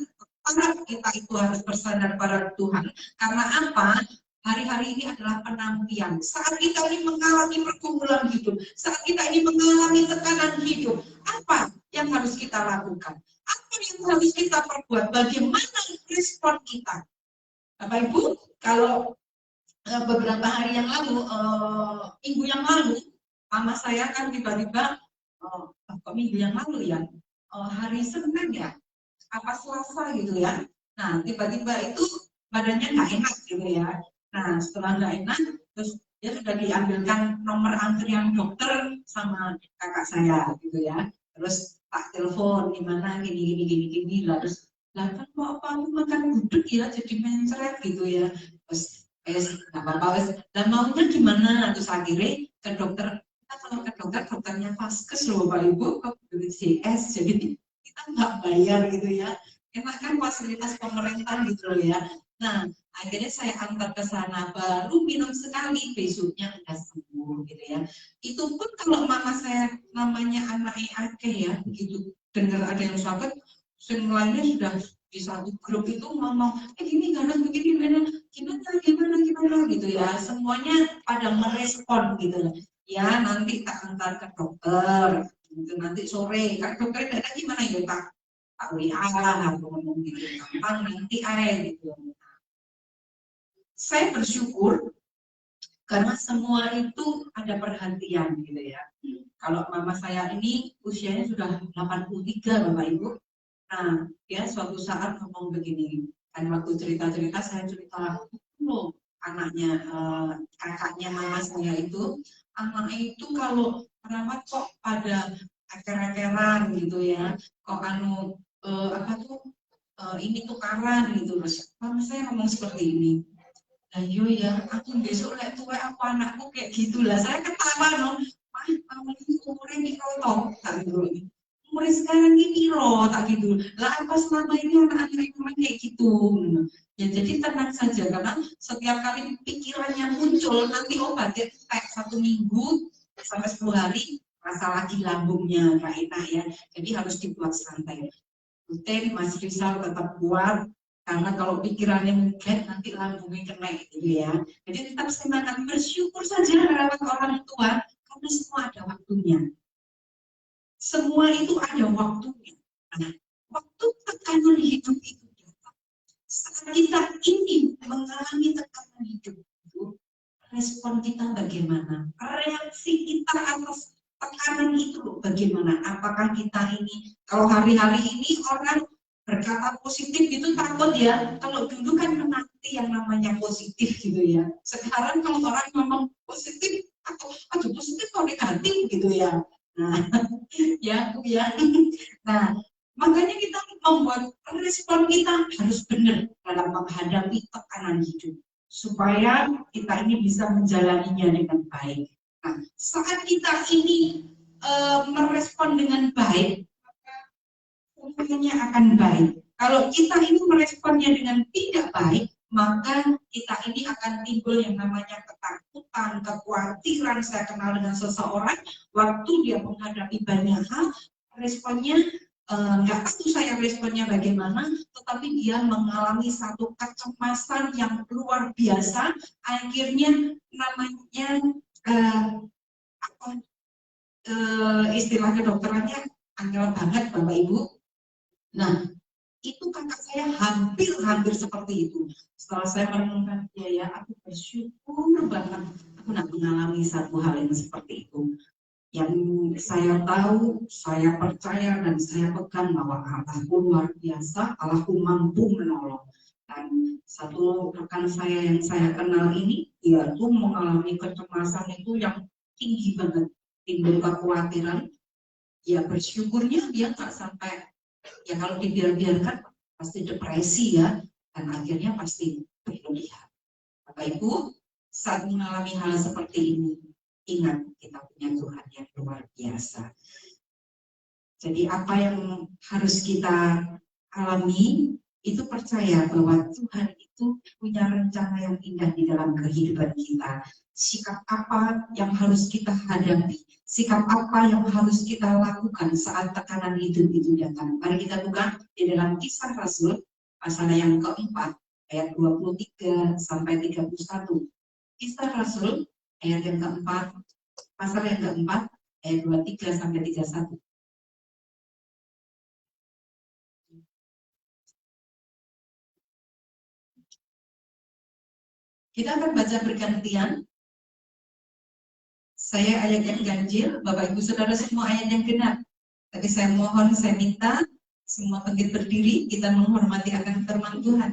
kita itu harus bersandar pada Tuhan. Karena apa? Hari-hari ini adalah penantian. Saat kita ini mengalami pergumulan hidup, saat kita ini mengalami tekanan hidup, apa yang harus kita lakukan? Apa yang harus kita perbuat? Bagaimana respon kita? Bapak Ibu, kalau beberapa hari yang lalu, minggu yang lalu, mama saya kan tiba-tiba, minggu yang lalu ya, hari Senin ya, apa Selasa gitu ya. Nah, tiba-tiba itu badannya nggak enak gitu ya. Nah, setelah nggak enak, terus dia sudah diambilkan nomor antrian dokter sama kakak saya gitu ya. Terus tak telepon gimana gini. Terus lah kan mau apa makan gudeg ya jadi mencret gitu ya. Terus nggak apa-apa. Dan maunya gimana? Terus akhirnya ke dokter. Kita kalau ke dokter, dokternya Vaskes loh Bapak Ibu, ke BPJS, jadi kita nggak bayar gitu ya. Enak kan fasilitas pemerintah gitu loh ya. Nah, akhirnya saya antar ke sana, baru minum sekali, besoknya udah sembuh gitu ya. Itu pun kalau mama saya namanya anak Akeh ya, begitu dengar ada yang sakit, yang lainnya sudah di satu grup itu ngomong, gini karena begini, gimana gitu ya. Semuanya pada merespon gitu. Ya nanti tak antar ke dokter, gitu. Nanti sore, kan dokter ada gimana ya Pak? Pak WA lah, ngomong gitu, gampang nanti gitu. Saya bersyukur karena semua itu ada perhatian gitu ya. Kalau mama saya ini usianya sudah 83 Bapak Ibu. Nah, dia suatu saat ngomong begini, kan waktu cerita-cerita saya cerita loh anaknya, kakaknya mama saya itu, anaknya itu kalau perawat kok pada aker-akeran gitu ya, kok ini tukaran gitu. Terus mama saya ngomong seperti ini. Ayo ya, aku besok lihat tuh aku anakku kayak gitulah. Saya ketawa no. Kamu ini umurnya piro toh? Tak gitu. Umurnya sekarang ini piro? Tak gitu. Lah apa selama ini anak-anak kayak gitu? Ya jadi tenang saja karena setiap kali pikirannya muncul nanti obatnya kayak 1 minggu sampai 10 hari rasa lagi lambungnya nggak enak ya. Jadi harus dibuat santai. Rutin Mas Rizal tetap kuat. Karena kalau pikirannya mungkin nanti lambungnya kena gitu ya. Jadi tetap semangat, bersyukur saja merawat orang tua karena semua ada waktunya. Semua itu ada waktunya. Nah, waktu tekanan hidup itu datang. Saat kita ini mengalami tekanan hidup itu, respon kita bagaimana? Reaksi kita atas tekanan itu bagaimana? Apakah kita ini, kalau hari-hari ini orang berkata positif itu takut ya. Kalau dulu kan menanti yang namanya positif gitu ya. Sekarang kalau orang ngomong positif atau positif atau negatif gitu ya. Nah, ya. Nah, makanya kita membuat respon kita harus benar dalam menghadapi tekanan hidup supaya kita ini bisa menjalaninya dengan baik. Nah, saat kita ini merespon dengan baik, semuanya akan baik. Kalau kita ini meresponnya dengan tidak baik, maka kita ini akan timbul yang namanya ketakutan, kekhawatiran. Saya kenal dengan seseorang, waktu dia menghadapi banyak hal, responnya nggak tahu saya responnya bagaimana, tetapi dia mengalami satu kecemasan yang luar biasa. Akhirnya namanya istilah kedokterannya angel banget Bapak Ibu. Nah, itu kakak saya hampir seperti itu. Setelah saya merenungkan, ya aku bersyukur banget aku tidak mengalami satu hal yang seperti itu. Yang saya tahu, saya percaya dan saya pegang bahwa Allahku luar biasa, Allahku mampu menolong. Dan satu rekan saya yang saya kenal ini, dia tuh mengalami kecemasan itu yang tinggi banget, timbul kekhawatiran. Ya bersyukurnya dia tak sampai, ya kalau dibiarkan pasti depresi ya, dan akhirnya pasti berlebihan. Bapak Ibu, saat mengalami hal seperti ini, ingat kita punya Tuhan yang luar biasa. Jadi apa yang harus kita alami, itu percaya bahwa Tuhan itu punya rencana yang indah di dalam kehidupan kita. Sikap apa yang harus kita hadapi, sikap apa yang harus kita lakukan saat tekanan hidup itu datang. Mari kita buka di dalam Kisah Rasul pasal yang keempat ayat 23 sampai 31. Kisah Rasul ayat yang keempat, pasal yang keempat ayat 23 sampai 31. Kita akan baca bergantian. Saya ayat yang ganjil, Bapak Ibu Saudara semua ayat yang genap. Tapi saya mohon, saya minta semua bangkit berdiri, kita menghormati akan firman Tuhan.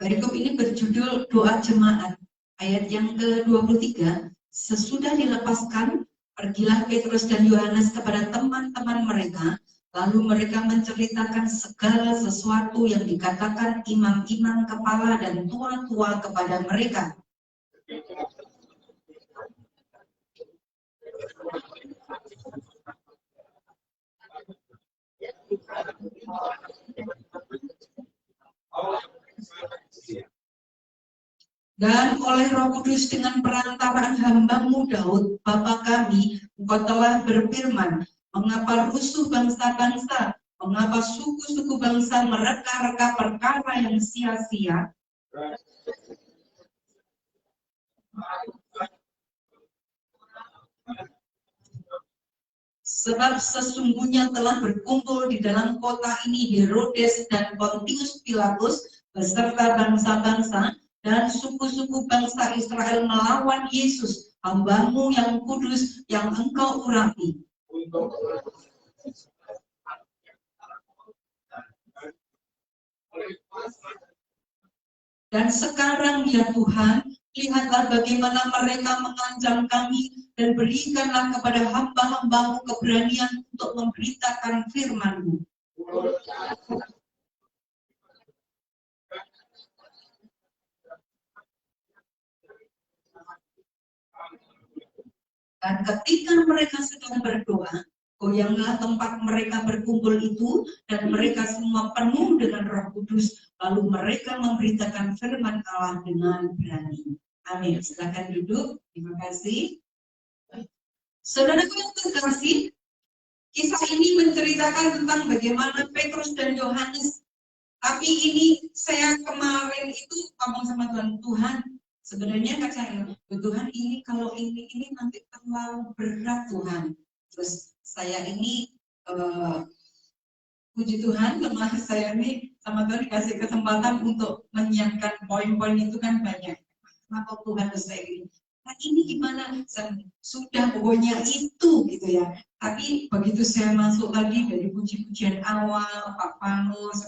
Perikop ini berjudul Doa Jemaat. Ayat yang ke-23, sesudah dilepaskan, pergilah Petrus dan Yohanes kepada teman-teman mereka. Lalu mereka menceritakan segala sesuatu yang dikatakan imam-imam kepala dan tua-tua kepada mereka. Dan oleh Roh Kudus dengan perantaraan hamba-Mu Daud, Bapa kami, Engkau telah berfirman, mengapa rusuh bangsa-bangsa, mengapa suku-suku bangsa mereka-reka perkara yang sia-sia? Sebab sesungguhnya telah berkumpul di dalam kota ini Herodes dan Pontius Pilatus beserta bangsa-bangsa dan suku-suku bangsa Israel melawan Yesus, hamba-Mu yang kudus, yang Engkau urapi. Dan sekarang ya Tuhan, lihatlah bagaimana mereka mengancam kami, dan berikanlah kepada hamba-hamba-Mu keberanian untuk memberitakan firman-Mu. Dan ketika mereka sedang berdoa, goyanglah tempat mereka berkumpul itu, dan mereka semua penuh dengan Roh Kudus, lalu mereka memberitakan firman Allah dengan berani. Amin. Silakan duduk. Terima kasih. Saudaraku yang terkasih, kisah ini menceritakan tentang bagaimana Petrus dan Yohanes. Tapi ini saya kemarin itu ngomong sama Tuhan, sebenarnya kata Tuhan ini kalau ini nanti terlalu berat Tuhan. Terus saya ini puji Tuhan, lemah saya ini sama Tuhan dikasih kesempatan untuk menyiapkan poin-poin itu kan banyak. Kenapa Tuhan saya ini? Nah ini gimana? Sudah pokoknya itu gitu ya. Tapi begitu saya masuk tadi dari puji-pujian awal, Pak Panus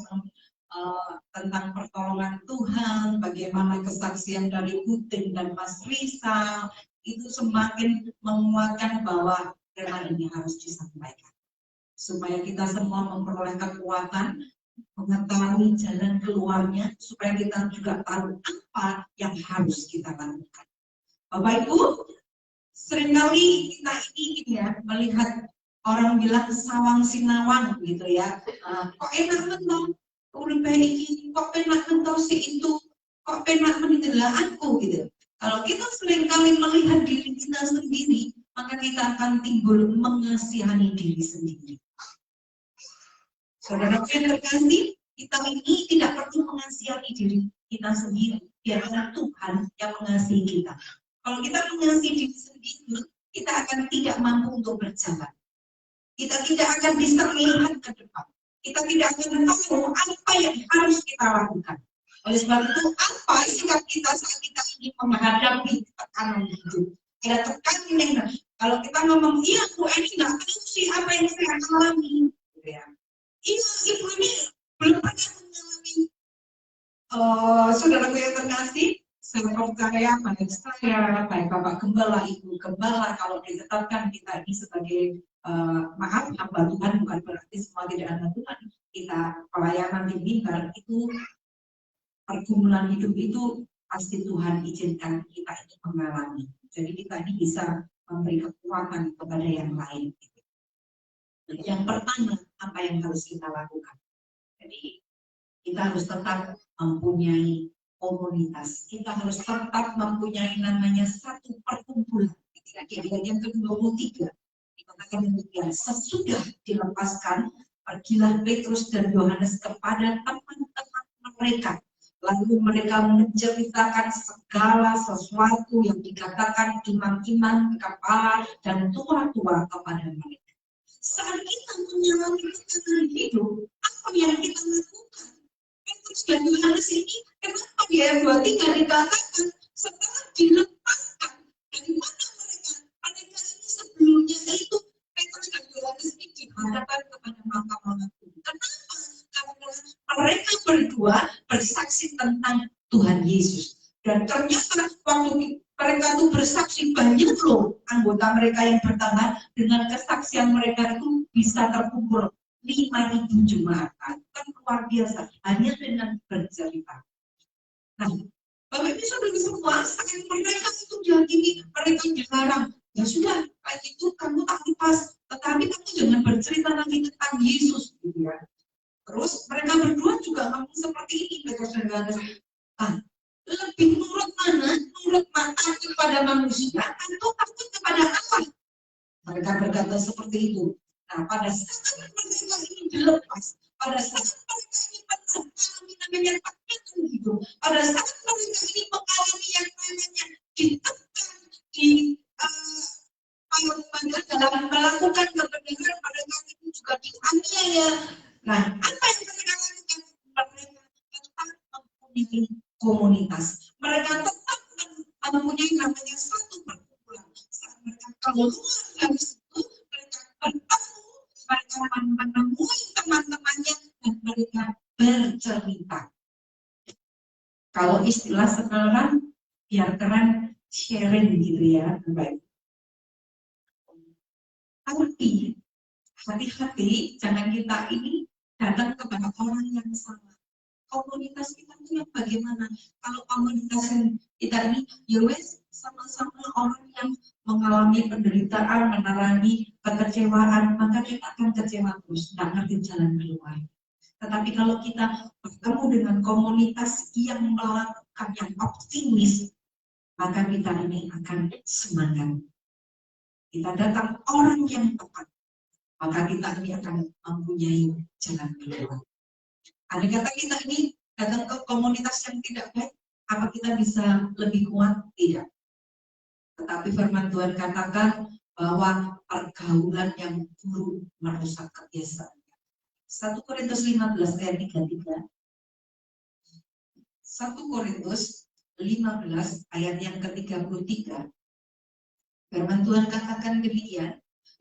tentang pertolongan Tuhan, bagaimana kesaksian dari Putin dan Mas Rizal, itu semakin menguatkan bahwa firman ini harus disampaikan. Supaya kita semua memperoleh kekuatan, mengetahui jalan keluarnya, supaya kita juga tahu apa yang harus kita lakukan. Bapak Ibu, seringkali kita ini ya melihat orang bilang sawang sinawang gitu ya. Kok enak mentau udah baik, kok enak mentau si itu, kok enak meninggal aku gitu. Kalau kita seringkali melihat diri kita sendiri, maka kita akan timbul mengasihani diri sendiri. Saudara yang terkasih, kita ini tidak perlu mengasihani diri kita sendiri, biarlah Tuhan yang mengasihi kita. Kalau kita mengasihi diri sendiri, kita akan tidak mampu untuk berjalan. Kita tidak akan bisa melihat ke depan. Kita tidak akan tahu apa yang harus kita lakukan. Oleh sebab itu, apa sikap kita saat kita ingin menghadapi tekanan hidup? Ada tekanan yang kalau kita ngomong, iya Bu ini nggak tahu sih apa yang saya alami. Ya. Iya, Ibu ini belum pernah mengalami. Saudaraku yang terkasih, saya percaya baik saya, baik Bapak Gembala, Ibu Gembala, kalau ditetapkan kita ini sebagai maaf, hamba Tuhan bukan berarti semua tidak ada Tuhan. Kita pelayanan di mimbar itu pergumulan hidup itu pasti Tuhan izinkan kita ini mengalami. Jadi kita ini bisa memberi kekuatan kepada yang lain. Yang pertama, apa yang harus kita lakukan? Jadi kita harus tetap mempunyai komunitas. Kita harus tetap mempunyai namanya satu perkumpulan. Kejadian yang ke-23 dikatakan demikian, sesudah dilepaskan, pergilah Petrus dan Yohanes kepada teman-teman mereka. Lalu mereka menceritakan segala sesuatu yang dikatakan imam-imam, kepala, dan tua-tua kepada mereka. Saat kita mengalami tekanan hidup, apa yang kita lakukan? Petrus dan Yohanes ini, kenapa di ayat 23 dikatakan setelah dilepaskan, dari mana mereka? Mereka ini sebelumnya itu Petrus dan Yohanes ini dihadapkan kepada mahkamah agung. Kenapa? Karena mereka berdua bersaksi tentang Tuhan Yesus. Dan ternyata waktu mereka itu bersaksi, banyak loh anggota mereka yang bertambah. Dengan kesaksian mereka itu bisa terkumpul 5.000 jemaat. Kan luar biasa, hanya dengan bercerita. Nah, Bapak Ibu Saudara semua, saat mereka itu diyakini, mereka dilarang, ya sudah, kayak itu kamu tak lepas, tetapi kamu jangan bercerita lagi tentang Yesus, gitu ya. Terus mereka berdua juga ngomong seperti ini, Petrus dan Yohanes. Lebih nurut mana? Nurut mata kepada manusia atau takut kepada Allah? Mereka berkata seperti itu. Nah, pada saat mereka ini dilepas, pada saat mereka ini mengalami namanya tekanan hidup, pada saat mereka ini mengalami yang namanya ditekan, dalam melakukan kebenaran, mereka itu juga dianiaya. Nah, apa yang mereka lakukan? Mereka tetap mempunyai komunitas. Mereka tetap mempunyai namanya satu perkumpulan. Saat mereka keluar dari situ, mereka bertemu, mereka menemui teman-temannya, dan mereka bercerita. Kalau istilah sekarang, biar keren, sharing gitu ya, baik. Tapi hati-hati, jangan kita ini datang kepada orang yang salah. Komunitas kita itu yang bagaimana? Kalau komunitas kita ini, ya wes sama-sama orang yang mengalami penderitaan, mengalami kekecewaan, maka kita akan kecewa terus, nggak ngerti jalan keluar. Tetapi kalau kita bertemu dengan komunitas yang melakukan yang optimis, maka kita ini akan semangat. Kita datang orang yang tepat, maka kita ini akan mempunyai jalan keluar. Andai kata kita ini datang ke komunitas yang tidak baik, apa kita bisa lebih kuat? Tidak. Tetapi firman Tuhan katakan bahwa pergaulan yang buruk merusak kebiasaan. 1 Korintus 15 ayat 33. 1 Korintus 15 ayat yang ke-33. Firman Tuhan katakan demikian,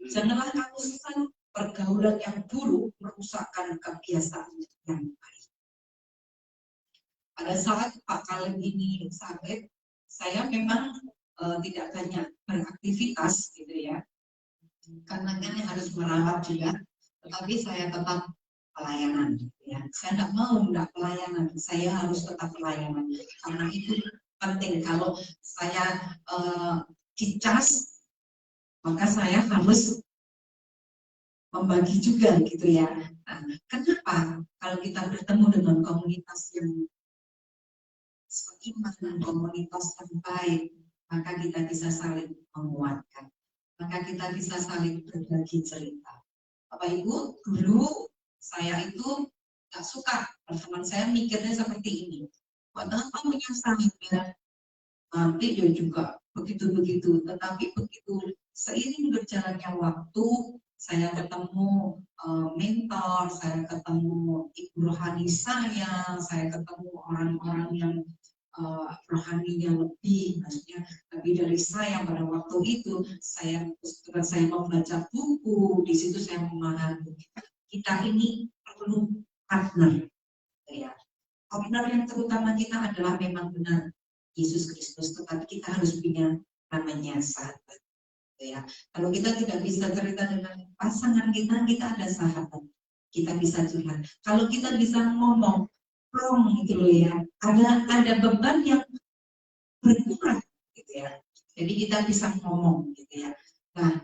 janganlah kamu sesat, pergaulan yang buruk merusakkan kebiasaan yang baik. Pada saat Pak Kaleb ini sakit, saya memang tidak banyak beraktivitas gitu ya, karena kan harus merawat juga, tetapi saya tetap pelayanan gitu ya. Saya tidak mau tidak pelayanan, saya harus tetap pelayanan karena itu penting. Kalau saya dicas, maka saya harus membagi juga gitu ya. Nah, kenapa? Kalau kita bertemu dengan komunitas yang seiman, komunitas yang baik, maka kita bisa saling menguatkan, maka kita bisa saling berbagi cerita. Bapak Ibu, dulu saya itu gak suka, teman saya mikirnya seperti ini, buat apa punya sahabat, nanti ya juga begitu-begitu. Tetapi begitu seiring berjalannya waktu, saya ketemu mentor, saya ketemu ibu rohani saya ketemu orang-orang yang rohaninya lebih, maksudnya lebih dari saya pada waktu itu. Saya membaca buku, di situ saya memahami kita ini perlu partner, ya. Partner yang terutama kita adalah memang benar Yesus Kristus, tetapi kita harus punya namanya sahabat. Ya. Kalau kita tidak bisa cerita dengan pasangan kita, kita ada sahabat, kita bisa curhat. Kalau kita bisa ngomong plong gitu loh ya, ada beban yang berkurang gitu ya. Jadi kita bisa ngomong gitu ya. Nah,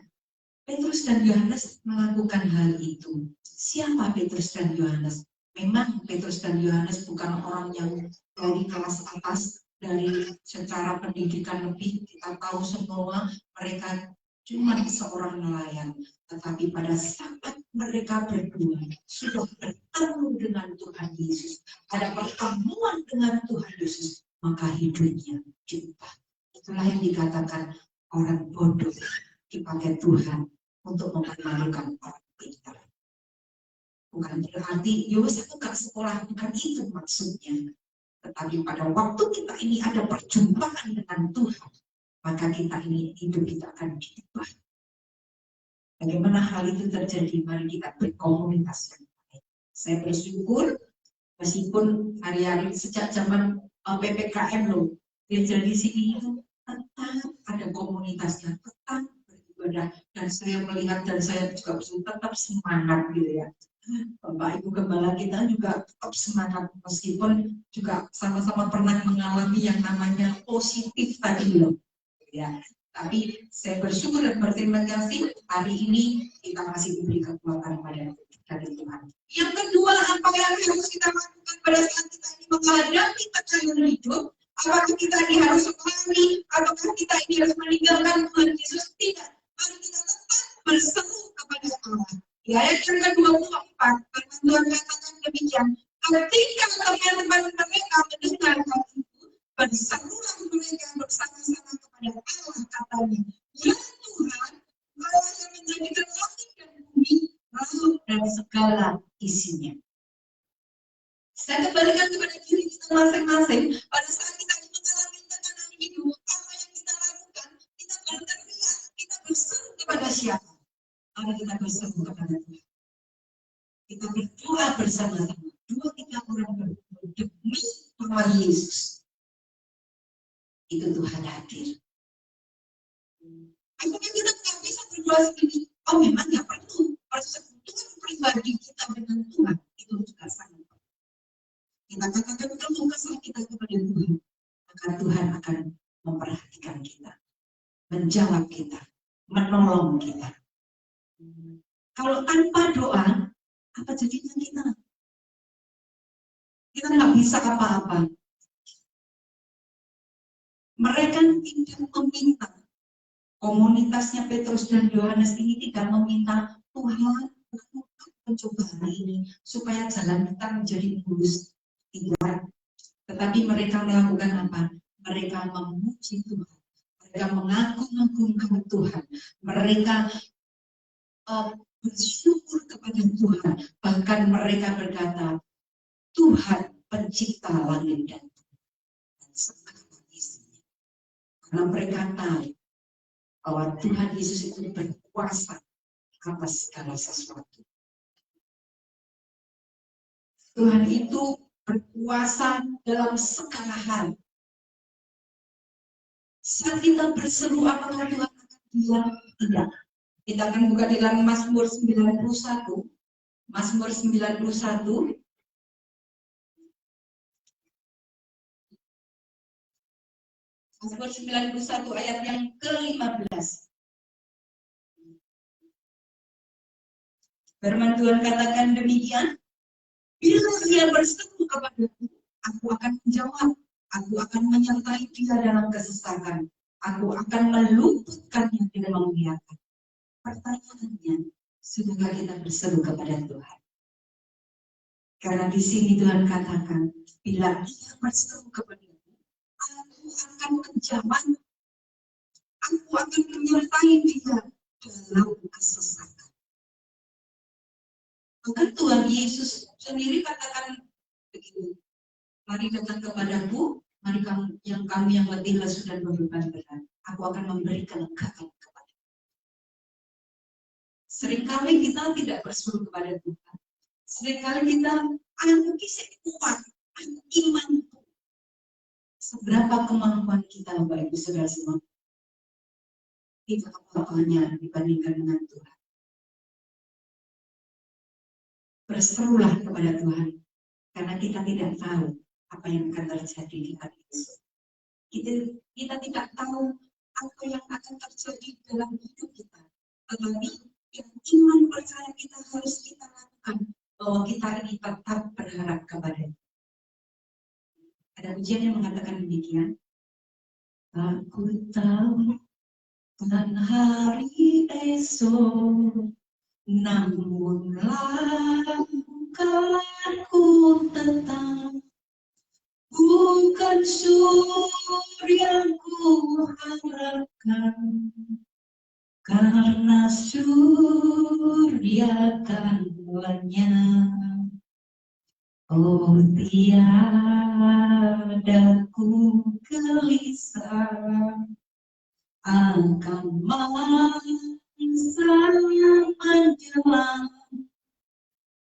Petrus dan Yohanes melakukan hal itu. Siapa Petrus dan Yohanes? Memang Petrus dan Yohanes bukan orang yang dari kelas atas, dari secara pendidikan lebih. Kita tahu semua mereka cuma seorang nelayan. Tetapi pada saat mereka berdua sudah bertemu dengan Tuhan Yesus, ada pertemuan dengan Tuhan Yesus, maka hidupnya diubah. Itulah yang dikatakan orang bodoh dipakai Tuhan untuk mempermalukan orang pintar. Bukan berarti, saya nggak sekolah, bukan itu maksudnya. Tetapi pada waktu kita ini ada perjumpaan dengan Tuhan, maka kita ini hidup kita akan diubah. Bagaimana hal itu terjadi? Mari kita berkomunikasi. Saya bersyukur, meskipun hari-hari sejak zaman PPKM loh, gereja di sini itu tetap ada komunitasnya, tetap beribadah, dan saya melihat dan saya juga tetap semangat gitu ya. Bapak Ibu Gembala kita juga tetap semangat meskipun juga sama-sama pernah mengalami yang namanya positif tadi loh, ya. Tapi saya bersyukur dan berterima kasih hari ini kita masih diberi kekuatan dari Tuhan. Yang kedua, apa yang harus kita lakukan pada saat kita ini menghadapi tekanan hidup? Apakah kita ini harus lari? Apakah kita ini harus meninggalkan Tuhan Yesus? Tidak. Mari kita tetap berseru kepada Allah. Di ayat yang ke-24, Tuhan katakan demikian. Ketika teman-teman mereka mendengarkan itu, berserulah mereka bersama-sama kepada Allah, katanya, ya Tuhan, Allah yang menjadikan langit dan bumi, laut dan segala isinya. Saya kembalikan kepada diri kita masing-masing. Pada saat kita mengalami tekanan hidup, apa yang kita lakukan? Kita berteriak, kita berseru kepada siapa? Mari kita berseru kepada Tuhan. Kita berdoa bersama-sama. 2-3 orang berdoa demi nama Yesus. Itu Tuhan hadir. Apakah kita nggak bisa berdoa sendiri? Oh, memang nggak perlu. Persekutuan pribadi kita dengan Tuhan itu juga sangat penting. Kita katakan keluh kesah kita kepada Tuhan, maka Tuhan akan memperhatikan kita, menjawab kita, menolong kita. Kalau tanpa doa, apa jadinya kita? Kita nggak bisa apa-apa. Mereka tidak meminta. Komunitasnya Petrus dan Yohanes ini tidak meminta Tuhan lakukan pencobaan ini supaya jalan kita menjadi mulus. Tidak. Tetapi mereka melakukan apa? Mereka memuji Tuhan. Mereka mengagung-agungkan Tuhan. Mereka bersyukur kepada Tuhan. Bahkan mereka berkata, Tuhan pencipta langit dan bumi dan segala isinya. Karena mereka tahu bahwa Tuhan Yesus itu berkuasa atas segala sesuatu. Tuhan itu berkuasa dalam segala hal. Saat kita berseru, apakah Tuhan akan diam? Tidak. Kita akan buka di dalam Mazmur 91. Mazmur 91. Mazmur 91 ayat yang ke-15. Firman Tuhan katakan demikian. Bila dia berseru kepadaku, aku akan menjawab. Aku akan menyertai dia dalam kesesakan. Aku akan meluputkannya dengan memuliakan. Pertanyaannya, sudahkah kita berseru kepada Tuhan? Karena di sini Tuhan katakan, bila dia berseru kepadaku, aku akan menjawab. Aku akan menyertai dia dalam kesesakan. Maka Tuhan Yesus sendiri katakan begini, mari datang kepadaku, mari kami yang letih lesu dan beban berat, aku akan memberi kelegaan kepada. Seringkali kita tidak berseru kepada Tuhan. Seringkali kita, aku kisah kuat, aku iman. Seberapa kemampuan kita, Bapak Ibu Saudara semua, itu apa-apanya dibandingkan dengan Tuhan. Berserulah kepada Tuhan, karena kita tidak tahu apa yang akan terjadi di hari esok. Kita tidak tahu apa yang akan terjadi dalam hidup kita. Tetapi yang iman percaya kita harus kita lakukan, bahwa kita ini tetap berharap kepada-Nya. Ada ujian yang mengatakan demikian. Aku tahu dan hari esok, namun langkahku tetap bukan surya ku harapkan, karena surya kan lenyap. Oh, tiada ku gelisah akan masa menjelang,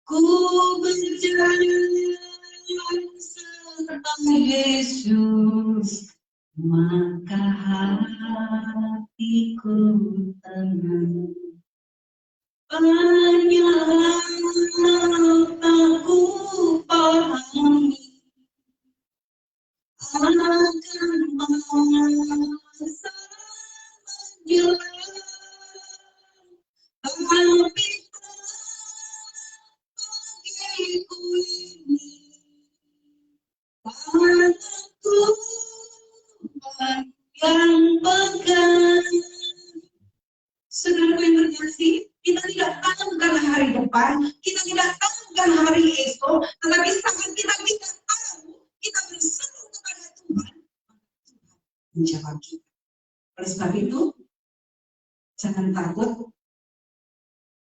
ku berjalan serta Yesus, maka hatiku tenang. Banyak tak ku pahami akan masa menjelang, tapi bagiku ini tanah Tuhan yang pegang. Saudaraku yang terkasih, kita tidak tahu kan hari depan, kita tidak tahu kan hari esok, tetapi saat kita tahu, kita berseru kepada Tuhan, Tuhan menjawab kita. Oleh sebab itu, jangan takut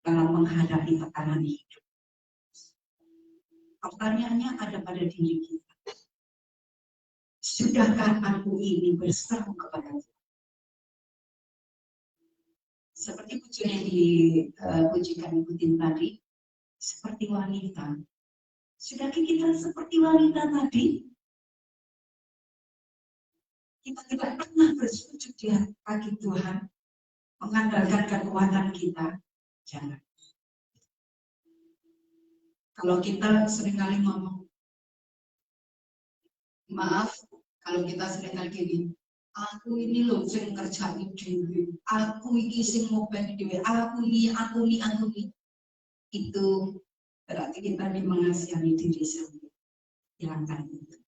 dalam menghadapi tekanan hidup. Pertanyaannya ada pada diri kita. Sudahkah aku ini berseru kepada Tuhan? Seperti pujian yang dipujikan Ibu Tin tadi, seperti wanita. Sudahkah kita seperti wanita tadi? Kita tidak pernah bersujud di kaki Tuhan, mengandalkan kekuatan kita. Jangan. Kalau kita seringkali ngomong, maaf, kalau kita seringkali gini, aku ini loh sing ngerjain dhewe, aku iki sing ngobati dhewe, aku ini. Itu berarti kita mengasihani diri sendiri. Hilangkan itu.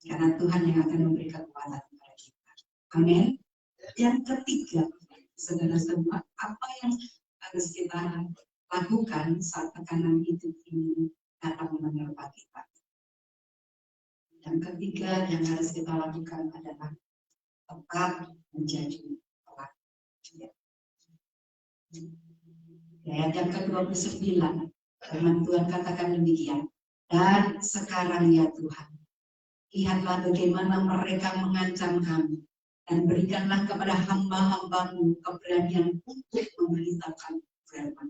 Karena Tuhan yang akan memberi kekuatan kepada kita. Amin. Yang ketiga, saudara semua, apa yang harus kita lakukan saat tekanan hidup ini datang menerpa kita? Yang ketiga yang harus kita lakukan adalah tetap menjadi pelaku. Ayat yang ke-29, firman Tuhan katakan demikian. Dan sekarang ya Tuhan, lihatlah bagaimana mereka mengancam kami, dan berikanlah kepada hamba-hambamu keberanian untuk memberitakan firman.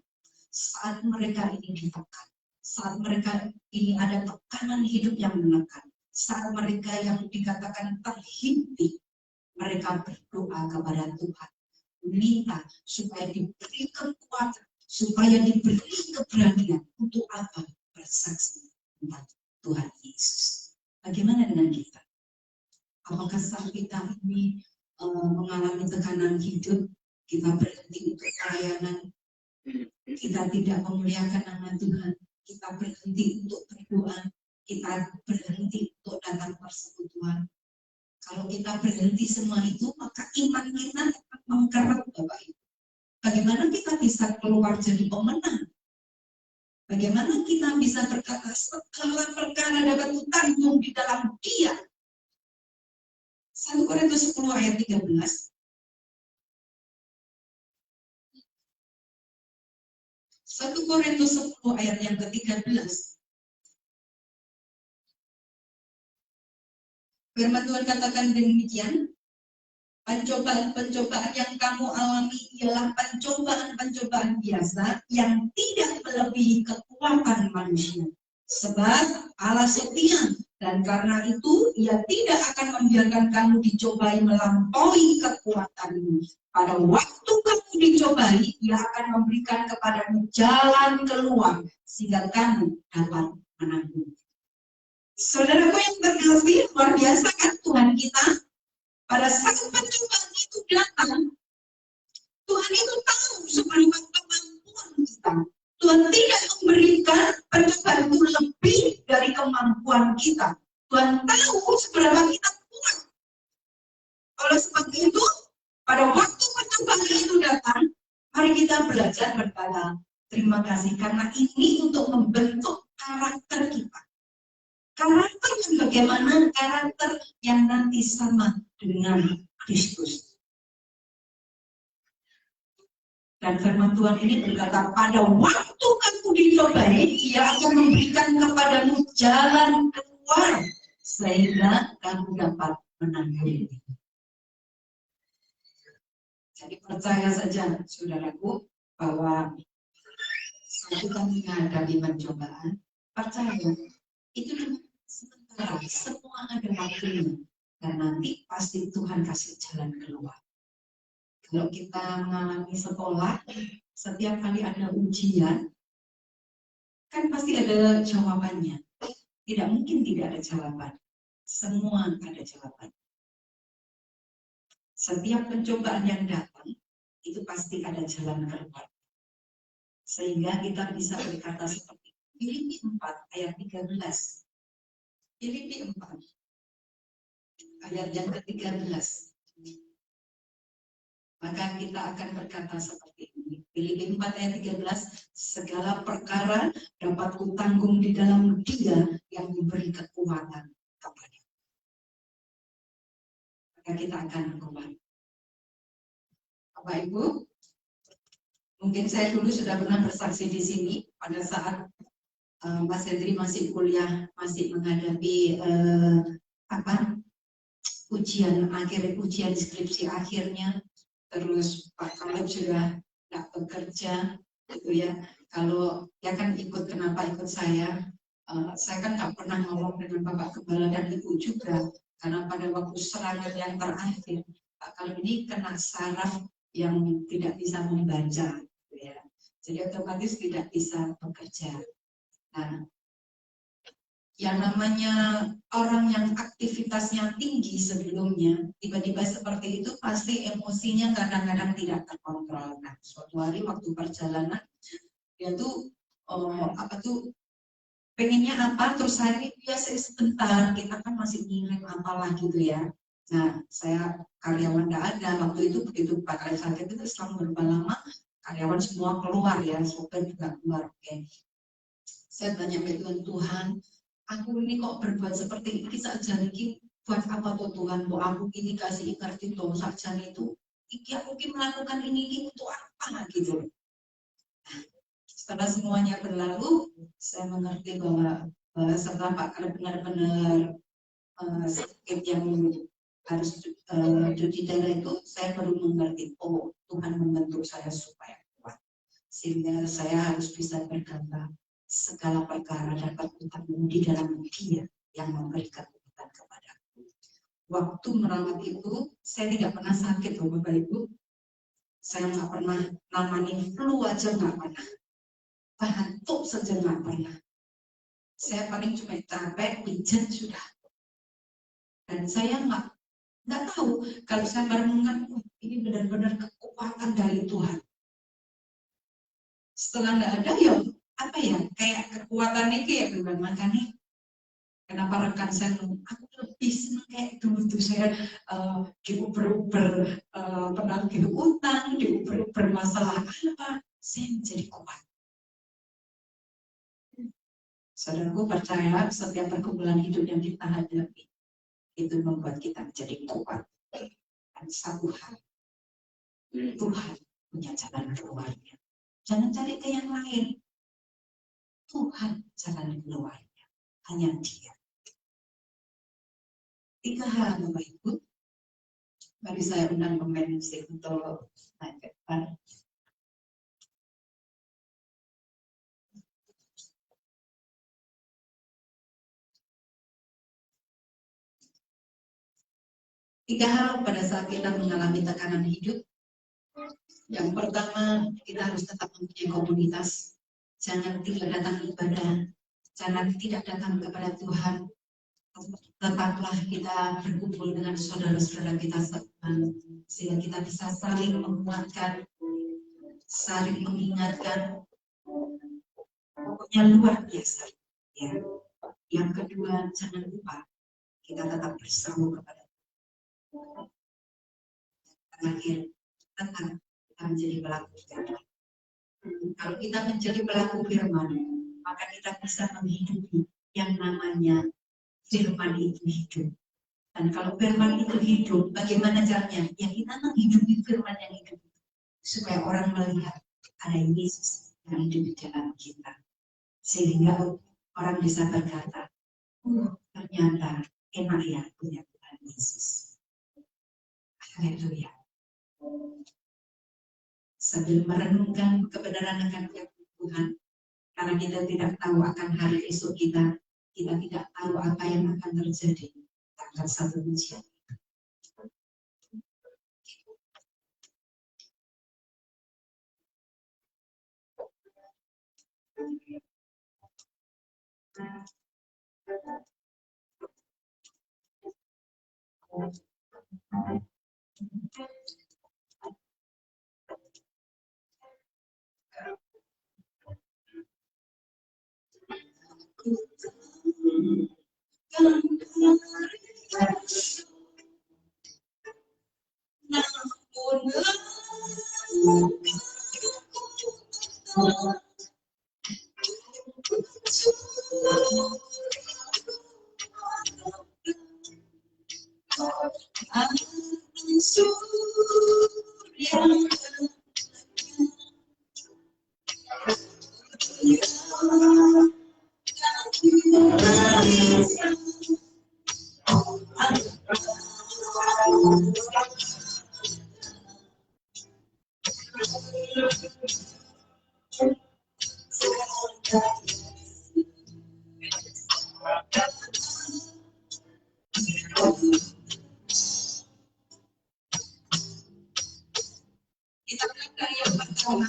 Saat mereka ini ditekan, saat mereka ini ada tekanan hidup yang menekan, saat mereka yang dikatakan terhimpit, mereka berdoa kepada Tuhan, minta supaya diberi kekuatan, supaya diberi keberanian untuk apa? Bersaksi tentang Tuhan Yesus. Bagaimana dengan kita? Apakah saat kita ini mengalami tekanan hidup, kita berhenti untuk pelayanan, kita tidak memuliakan nama Tuhan, kita berhenti untuk berdoa, kita berhenti untuk datang persekutuan. Kalau kita berhenti semua itu, maka iman kita akan mengkeret, Bapak Ibu. Bagaimana kita bisa keluar jadi pemenang? Bagaimana kita bisa berkata segala perkara dapat kutanggung di dalam Dia? 1 Korintus 10 ayat 13. 1 Korintus 10 ayat yang ke-13. Firman Tuhan katakan demikian, pencobaan-pencobaan yang kamu alami ialah pencobaan-pencobaan biasa yang tidak melebihi kekuatan manusia. Sebab Allah setia, dan karena itu Ia tidak akan membiarkan kamu dicobai melampaui kekuatanmu. Pada waktu kamu dicobai, Ia akan memberikan kepadamu jalan keluar sehingga kamu dapat menanggung. Saudaraku yang terkasih, luar biasa kan Tuhan kita? Pada saat pencobaan itu datang, Tuhan itu tahu seberapa kemampuan kita. Tuhan tidak memberikan percobaan itu lebih dari kemampuan kita. Tuhan tahu seberapa kita kuat. Oleh sebab itu, pada waktu percobaan itu datang, mari kita belajar berkata terima kasih, karena ini untuk membentuk karakter kita. Karakter yang bagaimana? Karakter yang nanti sama dengan Kristus. Dan firman Tuhan ini berkata, pada waktu kamu dicobai, Ia akan memberikan kepadamu jalan keluar, sehingga kamu dapat menanggung. Jadi percaya saja, saudaraku, bahwa saat kita menghadapi pencobaan, percaya itu sementara, semua ada waktunya, dan nanti pasti Tuhan kasih jalan keluar. Kalau kita mengalami sekolah, setiap kali ada ujian, kan pasti ada jawabannya. Tidak mungkin tidak ada jawaban. Semua ada jawaban. Setiap pencobaan yang datang, itu pasti ada jalan keluar. Sehingga kita bisa berkata seperti Filipi 4 ayat 13. Filipi 4 ayat yang ke-13. Maka kita akan berkata seperti ini. Filipi 4 ayat 13, segala perkara dapat kutanggung di dalam Dia yang memberi kekuatan kepada. Maka kita akan keluar. Bapak Ibu, mungkin saya dulu sudah pernah bersaksi di sini pada saat Mas Hendri masih kuliah, masih menghadapi ujian skripsi akhirnya. Terus Pak Kaleb sudah tidak bekerja, gitu ya. Kalau ya kan ikut, kenapa ikut saya kan nggak pernah ngomong dengan Bapak Gembala dan Ibu juga, karena pada waktu serangan yang terakhir Pak Kaleb ini kena saraf yang tidak bisa membaca, gitu ya. Jadi otomatis tidak bisa bekerja. Nah, yang namanya orang yang aktivitasnya tinggi sebelumnya, tiba-tiba seperti itu pasti emosinya kadang-kadang tidak terkontrol. Nah, suatu hari waktu perjalanan, dia tuh pengennya apa, terus hari biasa sebentar, kita kan masih ngirim apalah gitu ya. Nah, saya karyawan tidak ada, waktu itu begitu Pak Kaleb sakit itu selang berapa lama, karyawan semua keluar ya, sopir juga keluar. Oke. Saya tanya ke Tuhan, aku ini kok berbuat seperti ini saja ini buat apa tuh Tuhan? Mau aku ini kasih ngerti tuh saja itu, aku melakukan ini untuk apa gitu. Setelah semuanya berlalu, saya mengerti bahwa setelah Pak Kaleb benar-benar sakit yang harus cuci darah itu, saya baru mengerti, oh Tuhan membentuk saya supaya kuat, sehingga saya harus bisa berkata, segala perkara dapat kutanggung di dalam Dia yang memberi kekuatan kepadaku. Waktu merawat itu, saya tidak pernah sakit loh Bapak Ibu. Saya nggak pernah namanya flu aja nggak pernah. Batuk saja nggak pernah. Saya paling cuma capek, pijat sudah. Dan saya nggak tahu kalau saya merenungkan, ini benar-benar kekuatan dari Tuhan. Setelah nggak ada ya, apa ya, kayak kekuatan itu ya bukan makanya kenapa rekan saya aku lebih senang kayak dulu tuh saya diuber-uber penagih utang, diuber-uber masalah apa, saya menjadi kuat. Saudaraku percaya setiap pergumulan hidup yang kita hadapi itu membuat kita menjadi kuat. Dan satu hal, Tuhan punya jalan keluarnya. Jangan cari ke yang lain. Tuhan jalan keluarnya, hanya Dia. 3 hal Bapak Ibu. Mari saya undang pemain musik untuk naik ke depan. Tiga hal pada saat kita mengalami tekanan hidup. Yang pertama, kita harus tetap mempunyai komunitas. Jangan tidak datang ibadah, jangan tidak datang kepada Tuhan. Tetaplah kita berkumpul dengan saudara-saudara kita seiman, sehingga kita bisa saling menguatkan, saling mengingatkan, pokoknya luar biasa. Ya. Yang kedua, jangan lupa kita tetap berseru kepada Tuhan. Terakhir, tetap kita menjadi pelaku firman. Kalau kita menjadi pelaku firman, maka kita bisa menghidupi yang namanya firman itu hidup. Dan kalau firman itu hidup, bagaimana caranya? Ya kita menghidupi firman yang hidup, supaya orang melihat ada Yesus yang hidup di dalam kita. Sehingga orang bisa berkata, ternyata enak ya punya Tuhan Yesus. Haleluya. Sambil merenungkan kebenaran akan Tuhan, karena kita tidak tahu akan hari esok kita tidak tahu apa yang akan terjadi. Kita akan satu ujian. Kita buka yang pertama.